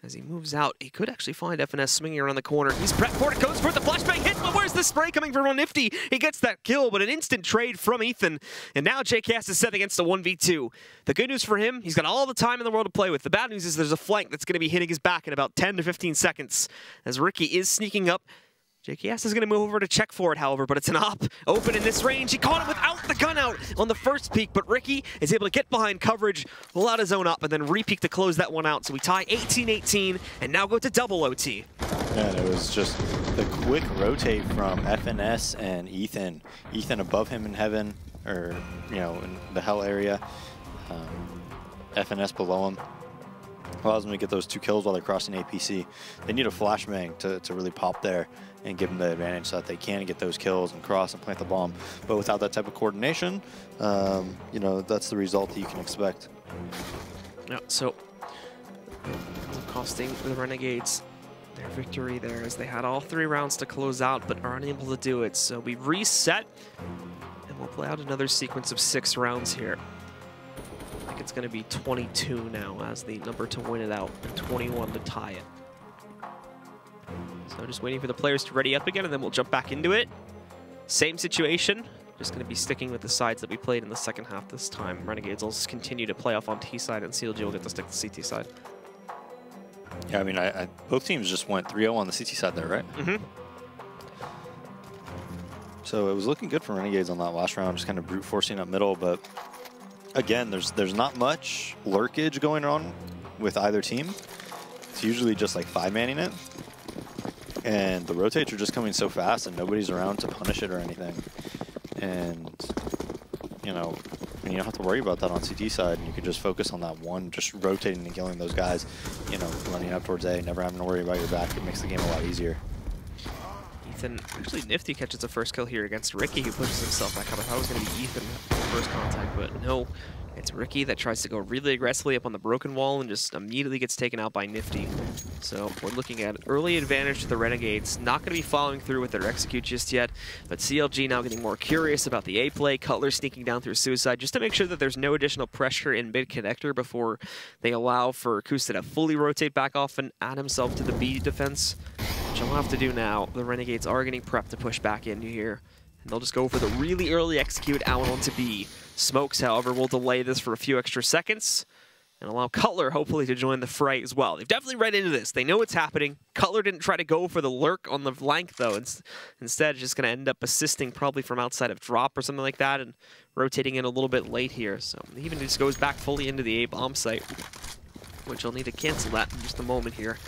As he moves out, he could actually find FNS swinging around the corner. He's prepped for it, goes for it, the flashbang hits, but where's the spray coming from Nifty? He gets that kill, but an instant trade from Ethan. And now JKS is set against a 1v2. The good news for him, he's got all the time in the world to play with. The bad news is there's a flank that's going to be hitting his back in about 10 to 15 seconds. As Ricky is sneaking up, JKS is going to move over to check for it, however, but it's an op. Open in this range. He caught it without the gun out on the first peek, but Ricky is able to get behind coverage, pull out his own up, and then re-peek to close that one out. So we tie 18-18 and now go to double OT. And it was just the quick rotate from FNS and Ethan. Ethan above him in heaven, or, you know, in the hell area. FNS below him. Allows them to get those 2 kills while they're crossing APC. They need a flashbang to really pop there and give them the advantage so that they can get those kills and cross and plant the bomb. But without that type of coordination, you know, that's the result that you can expect. Yeah, so costing the Renegades their victory there, as they had all 3 rounds to close out but are unable to do it. So we reset and we'll play out another sequence of 6 rounds here. I think it's going to be 22 now as the number to win it out and 21 to tie it. So just waiting for the players to ready up again, and then we'll jump back into it. Same situation, just going to be sticking with the sides that we played in the second half this time. Renegades will just continue to play off on T side, and CLG will get to stick to CT side. Yeah, I mean, both teams just went 3-0 on the CT side there, right? Mm-hmm. So it was looking good for Renegades on that last round, just kind of brute forcing up middle. But again, there's not much lurkage going on with either team. It's usually just like 5-manning it. And the rotates are just coming so fast and nobody's around to punish it or anything. And, you know, you don't have to worry about that on CT side. And you can just focus on that one, just rotating and killing those guys, you know, running up towards A, never having to worry about your back. It makes the game a lot easier. Ethan, actually Nifty catches the first kill here against Ricky, who pushes himself back up. I thought it was going to be Ethan first contact, but no. It's Ricky that tries to go really aggressively up on the broken wall and just immediately gets taken out by Nifty. So we're looking at early advantage to the Renegades. Not going to be following through with their execute just yet, but CLG now getting more curious about the A play. Cutler sneaking down through Suicide just to make sure that there's no additional pressure in mid connector before they allow for Kusta to fully rotate back off and add himself to the B defense, which I'll have to do now. The Renegades are getting prepped to push back into here. And they'll just go for the really early execute out onto B. Smokes, however, will delay this for a few extra seconds and allow Cutler, hopefully, to join the fray as well. They've definitely read into this. They know what's happening. Cutler didn't try to go for the lurk on the flank, though. Instead, just going to end up assisting probably from outside of drop or something like that and rotating in a little bit late here. So he even just goes back fully into the A bomb site, which I'll need to cancel that in just a moment here.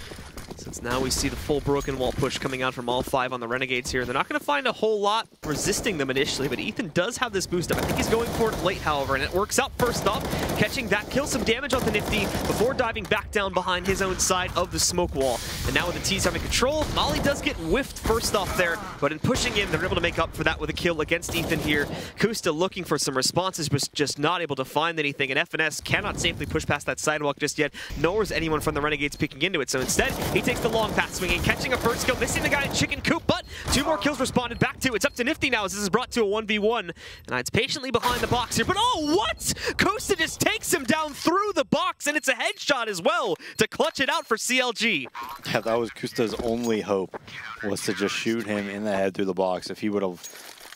Since now we see the full broken wall push coming out from all 5 on the Renegades here. They're not going to find a whole lot resisting them initially, but Ethan does have this boost up. I think he's going for it late, however, and it works out first off, catching that kill, some damage on the Nifty before diving back down behind his own side of the smoke wall. And now with the T's having control, Molly does get whiffed first off there, but in pushing in, they're able to make up for that with a kill against Ethan here. Kusta looking for some responses, but just not able to find anything, and FNS cannot safely push past that sidewalk just yet, nor is anyone from the Renegades peeking into it. So instead, he takes the long path swinging, catching a first kill, missing the guy in Chicken Coop, but 2 more kills responded back to. It's up to Nifty now as this is brought to a 1v1. And it's patiently behind the box here, but oh, what? Kusta just takes him down through the box, and it's a headshot as well to clutch it out for CLG. Yeah, that was Kusta's only hope, was to just shoot him in the head through the box. If he would have,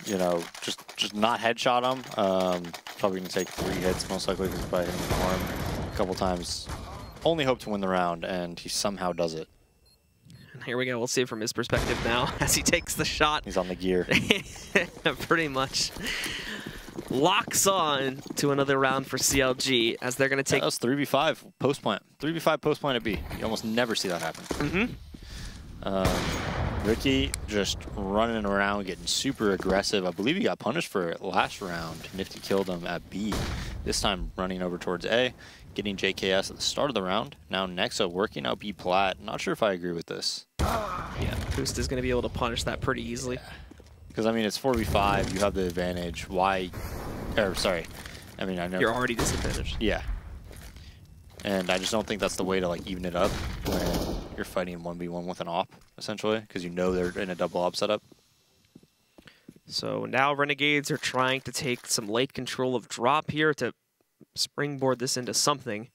you know, just not headshot him, probably going to take 3 hits, most likely, because by hitting the arm a couple times. Only hope to win the round, and he somehow does it. Here we go. We'll see it from his perspective now as he takes the shot. He's on the gear. Pretty much locks on to another round for CLG as they're going to take... That was 3v5 post plant. 3v5 post plant at B. You almost never see that happen. Ricky just running around, getting super aggressive. I believe he got punished for it last round. Nifty killed him at B. This time running over towards A, getting JKS at the start of the round. Now Nexa working out B plat. Not sure if I agree with this. Yeah, Kusta's going to be able to punish that pretty easily. Because, I mean, it's 4v5. You have the advantage. Why? Or, sorry. I mean, I know. You're already disadvantaged. Yeah. And I just don't think that's the way to, like, even it up when you're fighting 1v1 with an op, essentially, because you know they're in a double op setup. So now Renegades are trying to take some late control of drop here to springboard this into something.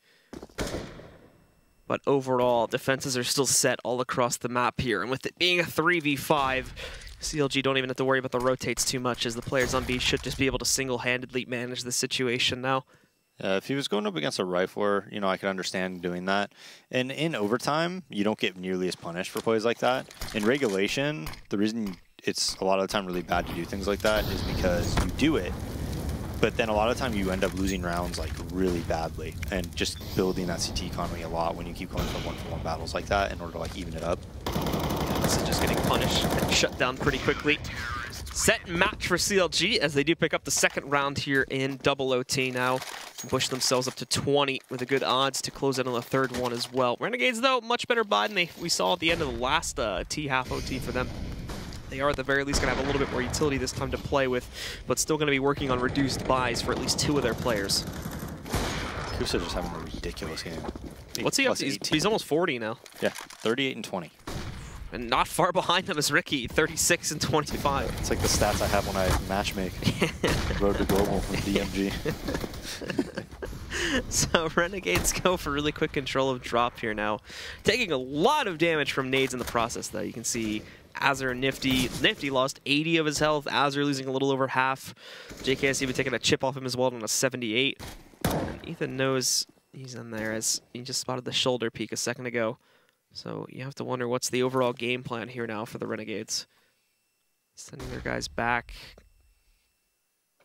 But overall, defenses are still set all across the map here. And with it being a 3v5, CLG don't even have to worry about the rotates too much, as the players on B should just be able to single-handedly manage the situation now. If he was going up against a rifler, you know, I could understand doing that. And in overtime, you don't get nearly as punished for plays like that. In regulation, the reason it's a lot of the time really bad to do things like that is because you do it, but then a lot of the time you end up losing rounds like really badly and just building that CT economy a lot when you keep going for 1-for-1 battles like that in order to like even it up. Yeah, this is just getting punished and shut down pretty quickly. Set match for CLG as they do pick up the second round here in double OT now. Push themselves up to 20 with a good odds to close out on the third one as well. Renegades, though, much better buy than we saw at the end of the last half OT for them. They are at the very least going to have a little bit more utility this time to play with, but still going to be working on reduced buys for at least 2 of their players. Kusa just having a ridiculous game. What's he up to? He's almost 40 now. Yeah, 38 and 20. And not far behind them is Ricky, 36 and 25. It's like the stats I have when I matchmake. Road to Global with DMG. So Renegades go for really quick control of drop here now. Taking a lot of damage from nades in the process, though. You can see Azur and Nifty. Nifty lost 80 of his health. Azur losing a little over half. JKS even taking a chip off him as well on a 78. And Ethan knows he's in there as he just spotted the shoulder peek a second ago. So you have to wonder what's the overall game plan here now for the Renegades. Sending their guys back.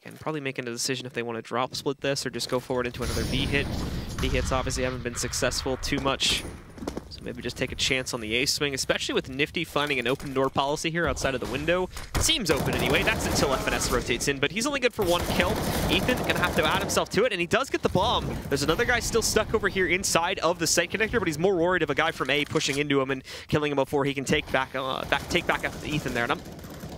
And probably making a decision if they want to drop split this or just go forward into another B hit. B hits obviously haven't been successful too much. So maybe just take a chance on the A swing, especially with Nifty finding an open door policy here outside of the window. It seems open anyway. That's until FNS rotates in, but he's only good for 1 kill. Ethan gonna have to add himself to it, and he does get the bomb. There's another guy still stuck over here inside of the site connector, but he's more worried of a guy from A pushing into him and killing him before he can take back after Ethan there. And I'm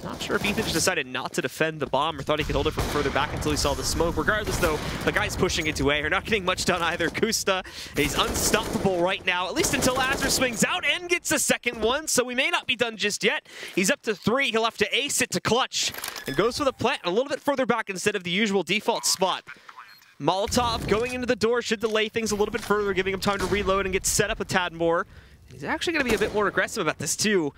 not sure if Ethan just decided not to defend the bomb or thought he could hold it from further back until he saw the smoke. Regardless, though, the guys pushing into A are not getting much done either. Kusta, he's unstoppable right now, at least until Azur swings out and gets a second one, so we may not be done just yet. He's up to 3. He'll have to ace it to clutch and goes for the plant a little bit further back instead of the usual default spot. Molotov going into the door should delay things a little bit further, giving him time to reload and get set up a tad more. He's actually going to be a bit more aggressive about this, too.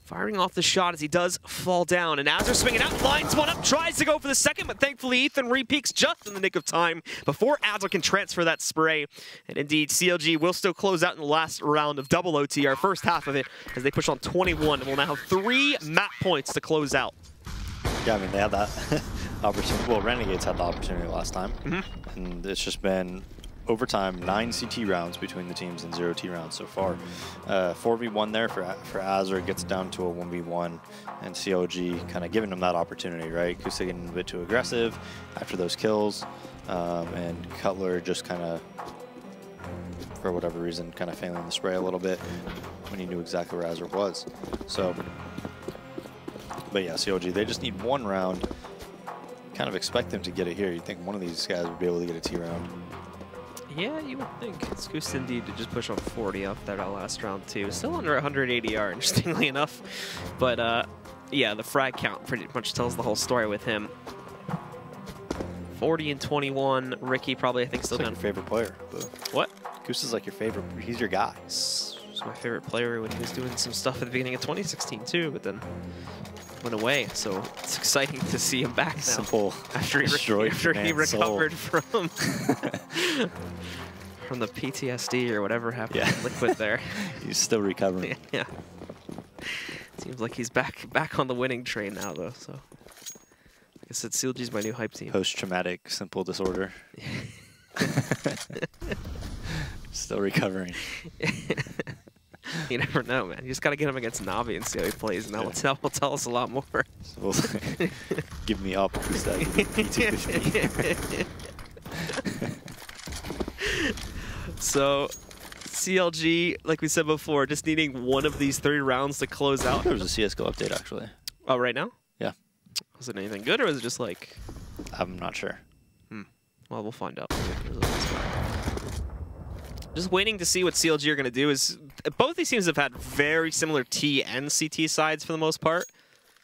Firing off the shot as he does fall down, and Azur swinging out, lines one up, tries to go for the second, but thankfully Ethan re-peaks just in the nick of time before Azur can transfer that spray. And indeed, CLG will still close out in the last round of double OT, our first half of it, as they push on 21, and will now have 3 map points to close out. Yeah, I mean, they had that opportunity. Well, Renegades had the opportunity last time, and it's just been overtime, 9 CT rounds between the teams and 0 T rounds so far. 4v1 there for Azur, gets down to a 1v1, and CLG kind of giving them that opportunity, right? Kusa getting a bit too aggressive after those kills, and Cutler just kind of, for whatever reason, kind of failing the spray a little bit when he knew exactly where Azur was. So, but yeah, CLG, they just need 1 round. Kind of expect them to get it here. You'd think one of these guys would be able to get a T round. Yeah, you would think. It's Goose indeed to just push on 40 off that last round too. Still under 100 ADR, interestingly enough. But yeah, the frag count pretty much tells the whole story with him. 40 and 21. Ricky probably, I think, still like down. Your favorite player. What? Goose is like your favorite. He's your guy. He's my favorite player when he was doing some stuff at the beginning of 2016 too, but then went away. So it's exciting to see him back now. Simple. After he recovered from from the PTSD or whatever happened to Liquid there. He's still recovering. Yeah. Seems like he's back on the winning train now, though. So like I said, CLG's my new hype team. Post-traumatic simple disorder. Still recovering. You never know, man. You just got to get him against Navi and see how he plays, and that will tell us a lot more. So give me up. So, CLG, like we said before, just needing 1 of these 3 rounds to close out. There was a CSGO update, actually. Oh, right now? Yeah. Was it anything good, or was it just like... I'm not sure. Well, we'll find out. Just waiting to see what CLG are going to do. Is both these teams have had very similar T and CT sides for the most part.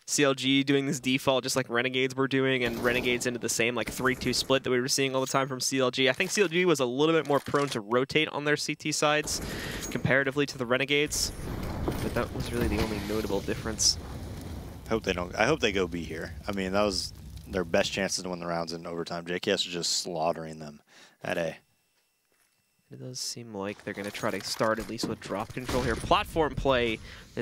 CLG doing this default just like Renegades were doing, and Renegades into the same like 3-2 split that we were seeing all the time from CLG. I think CLG was a little bit more prone to rotate on their CT sides comparatively to the Renegades, but that was really the only notable difference. I hope they don't. I hope they go B here. I mean, that was their best chances to win the rounds in overtime. JKS is just slaughtering them at A. It does seem like they're going to try to start at least with drop control here. Platform play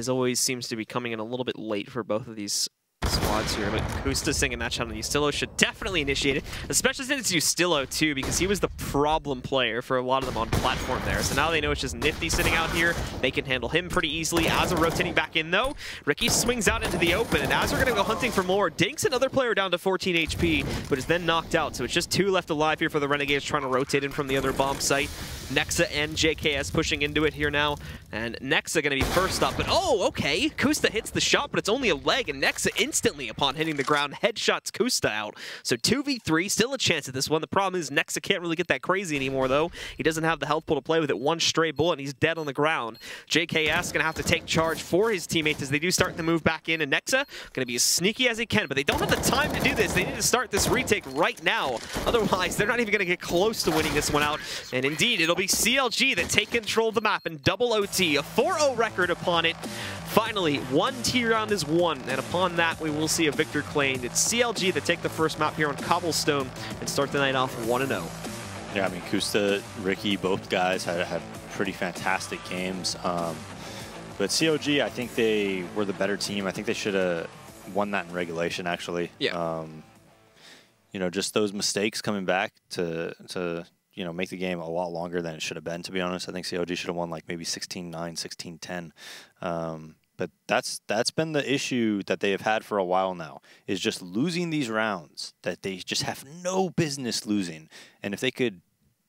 always seems to be coming in a little bit late for both of these squads here, but Kusta singing that shot on Ustillo should definitely initiate it, especially since it's Ustillo too, because he was the problem player for a lot of them on platform there. So now they know it's just Nifty sitting out here. They can handle him pretty easily. Azza rotating back in though. Ricky swings out into the open, and as we're going to go hunting for more, dinks another player down to 14 HP, but is then knocked out. So it's just 2 left alive here for the Renegades trying to rotate in from the other bomb site. Nexa and JKS pushing into it here now, and Nexa going to be first up, but oh, okay. Kusta hits the shot, but it's only a leg, and Nexa instantly, upon hitting the ground, headshots Kusta out. So 2v3, still a chance at this one. The problem is Nexa can't really get that crazy anymore, though. He doesn't have the health pool to play with it. One stray bullet, and he's dead on the ground. JKS going to have to take charge for his teammates as they do start to move back in, and Nexa going to be as sneaky as he can, but they don't have the time to do this. They need to start this retake right now. Otherwise, they're not even going to get close to winning this one out, and indeed, it'll be CLG that take control of the map in double OT, a 4-0 record upon it. Finally, 1 tier round is won, and upon that, we will see a victor claimed. It's CLG that take the first map here on Cobblestone and start the night off 1-0. Yeah, I mean, Kusta, Ricky, both guys had pretty fantastic games. But CLG, I think they were the better team. I think they should have won that in regulation, actually. Yeah. You know, just those mistakes coming back to you know, make the game a lot longer than it should have been, to be honest. I think CLG should have won like maybe 16-9, 16-10. But that's been the issue that they have had for a while now, is just losing these rounds that they just have no business losing. And if they could,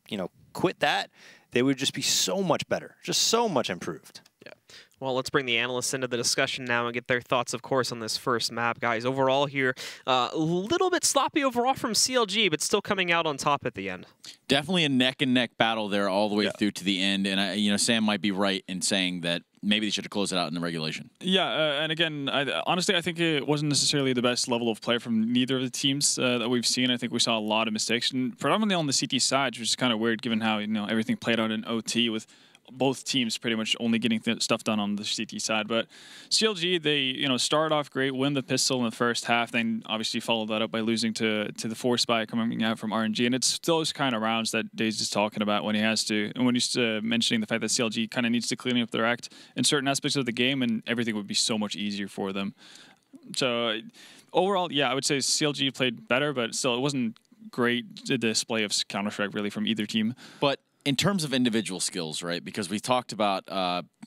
you know, quit that, they would just be so much better, just so much improved. Yeah. Well, let's bring the analysts into the discussion now and get their thoughts, of course, on this first map. Guys, overall here, a little bit sloppy overall from CLG, but still coming out on top at the end. Definitely a neck-and-neck battle there all the way through to the end. And, you know, Sam might be right in saying that maybe they should have closed it out in the regulation. Yeah, and again, honestly, I think it wasn't necessarily the best level of play from neither of the teams that we've seen. I think we saw a lot of mistakes, and predominantly on the CT side, which is kind of weird given how, you know, everything played out in OT with both teams pretty much only getting stuff done on the CT side. But CLG, they, you know, started off great, win the pistol in the first half, then obviously followed that up by losing to the Force Spy coming out from RNG. And it's those kind of rounds that Dave's just talking about when he has to, and when he's mentioning the fact that CLG kind of needs to clean up their act in certain aspects of the game, and everything would be so much easier for them. So overall, yeah, I would say CLG played better, but still it wasn't great display of Counter-Strike really from either team. But in terms of individual skills, right? Because we talked about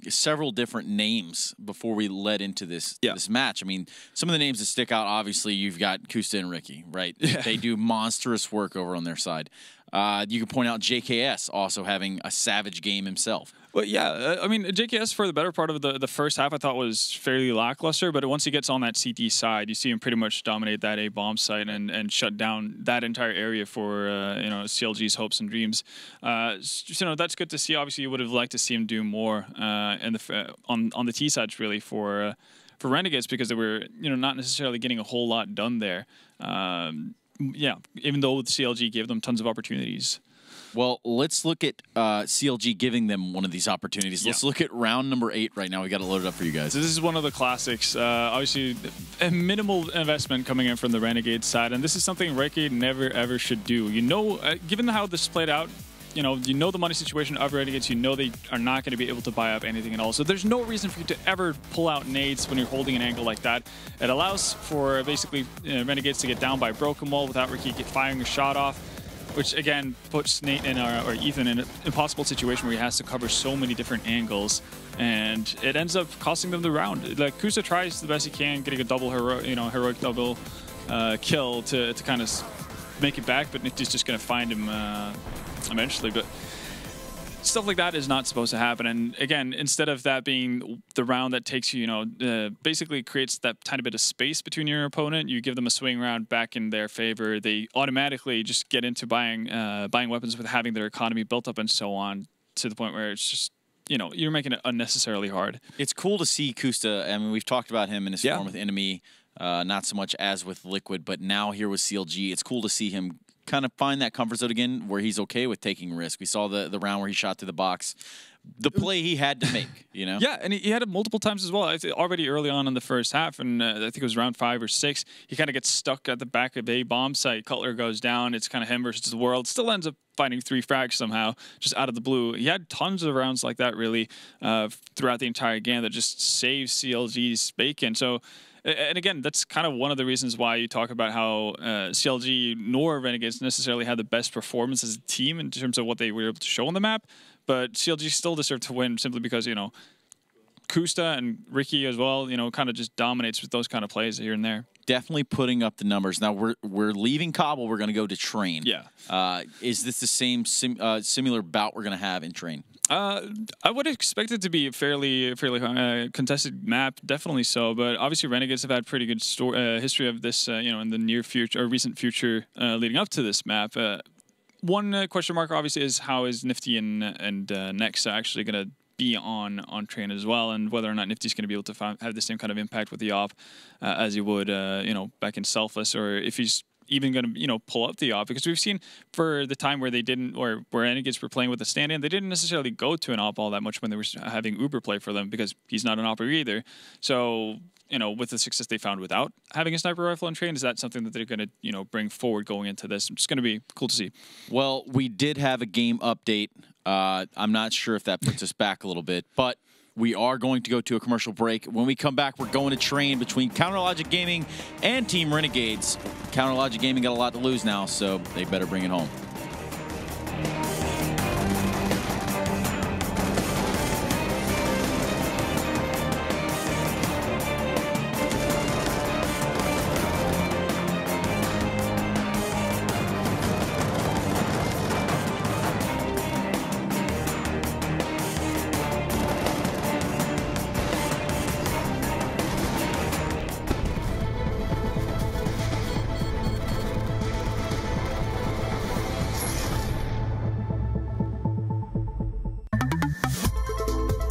several different names before we led into this match. I mean, some of the names that stick out, obviously, you've got Kusta and Ricky, right? Yeah. They do monstrous work over on their side. You can point out JKS also having a savage game himself. Well, yeah, I mean, JKS for the better part of the first half I thought was fairly lackluster, but once he gets on that CT side, you see him pretty much dominate that A bomb site and shut down that entire area for you know, CLG's hopes and dreams. You know, that's good to see. Obviously, you would have liked to see him do more on the T sides really for Renegades, because they were, you know, not necessarily getting a whole lot done there. Yeah, even though the CLG gave them tons of opportunities. Well, let's look at CLG giving them one of these opportunities. Let's look at round number 8 right now. We got it loaded up for you guys. So this is one of the classics. Obviously, a minimal investment coming in from the Renegade side, and this is something Ricky never ever should do. You know, given how this played out, you know the money situation of Renegades, you know they are not going to be able to buy up anything at all. So there's no reason for you to ever pull out nades when you're holding an angle like that. It allows for basically Renegades to get down by broken wall without Ricky firing a shot off, which again puts Nate in or Ethan in an impossible situation where he has to cover so many different angles, and it ends up costing them the round. Like Kusta tries the best he can, getting a double heroic double kill to kind of make it back, but Nick is just going to find him eventually. But stuff like that is not supposed to happen. And again, instead of that being the round that takes you, basically creates that tiny bit of space between your opponent, you give them a swing round back in their favor. They automatically just get into buying weapons with having their economy built up and so on, to the point where it's just, you're making it unnecessarily hard. It's cool to see Kusta. I mean, we've talked about him in his form with Enemy, not so much as with Liquid, but now here with CLG, it's cool to see him kind of find that comfort zone again where he's okay with taking risk. We saw the round where he shot through the box. The play he had to make, Yeah, and he had it multiple times as well. Already early on in the first half, and I think it was round 5 or 6, he kind of gets stuck at the back of a bomb site. Cutler goes down. It's kind of him versus the world. Still ends up finding 3 frags somehow, just out of the blue. He had tons of rounds like that, really, throughout the entire game that just saves CLG's bacon. So And again, that's kind of one of the reasons why you talk about how CLG nor Renegades necessarily had the best performance as a team in terms of what they were able to show on the map, but CLG still deserved to win simply because, you know, Kusta and Ricky as well, you know, kind of just dominates with those kind of plays here and there. Definitely putting up the numbers. Now we're leaving Cbble. We're going to go to Train. Yeah. Is this the same similar bout we're going to have in Train? I would expect it to be a fairly contested map, definitely so. But obviously, Renegades have had pretty good history of this, you know, in the near future or recent future leading up to this map. One question mark, obviously, is how is Nifty and Nexa actually going to be on Train as well, and whether or not Nifty's going to be able to have the same kind of impact with the op as he would, you know, back in Selfless, or if he's even going to, you know, pull up the op, because we've seen for the time where they didn't, or where Renegades were playing with a stand-in, they didn't necessarily go to an op all that much when they were having Uber play for them, because he's not an opper either. So, you know, with the success they found without having a sniper rifle on Train, is that something that they're going to, you know, bring forward going into this? It's going to be cool to see. Well, we did have a game update. I'm not sure if that puts us back a little bit, but we are going to go to a commercial break. When we come back, we're going to Train between Counterlogic Gaming and Team Renegades. Counterlogic Gaming got a lot to lose now, so they better bring it home.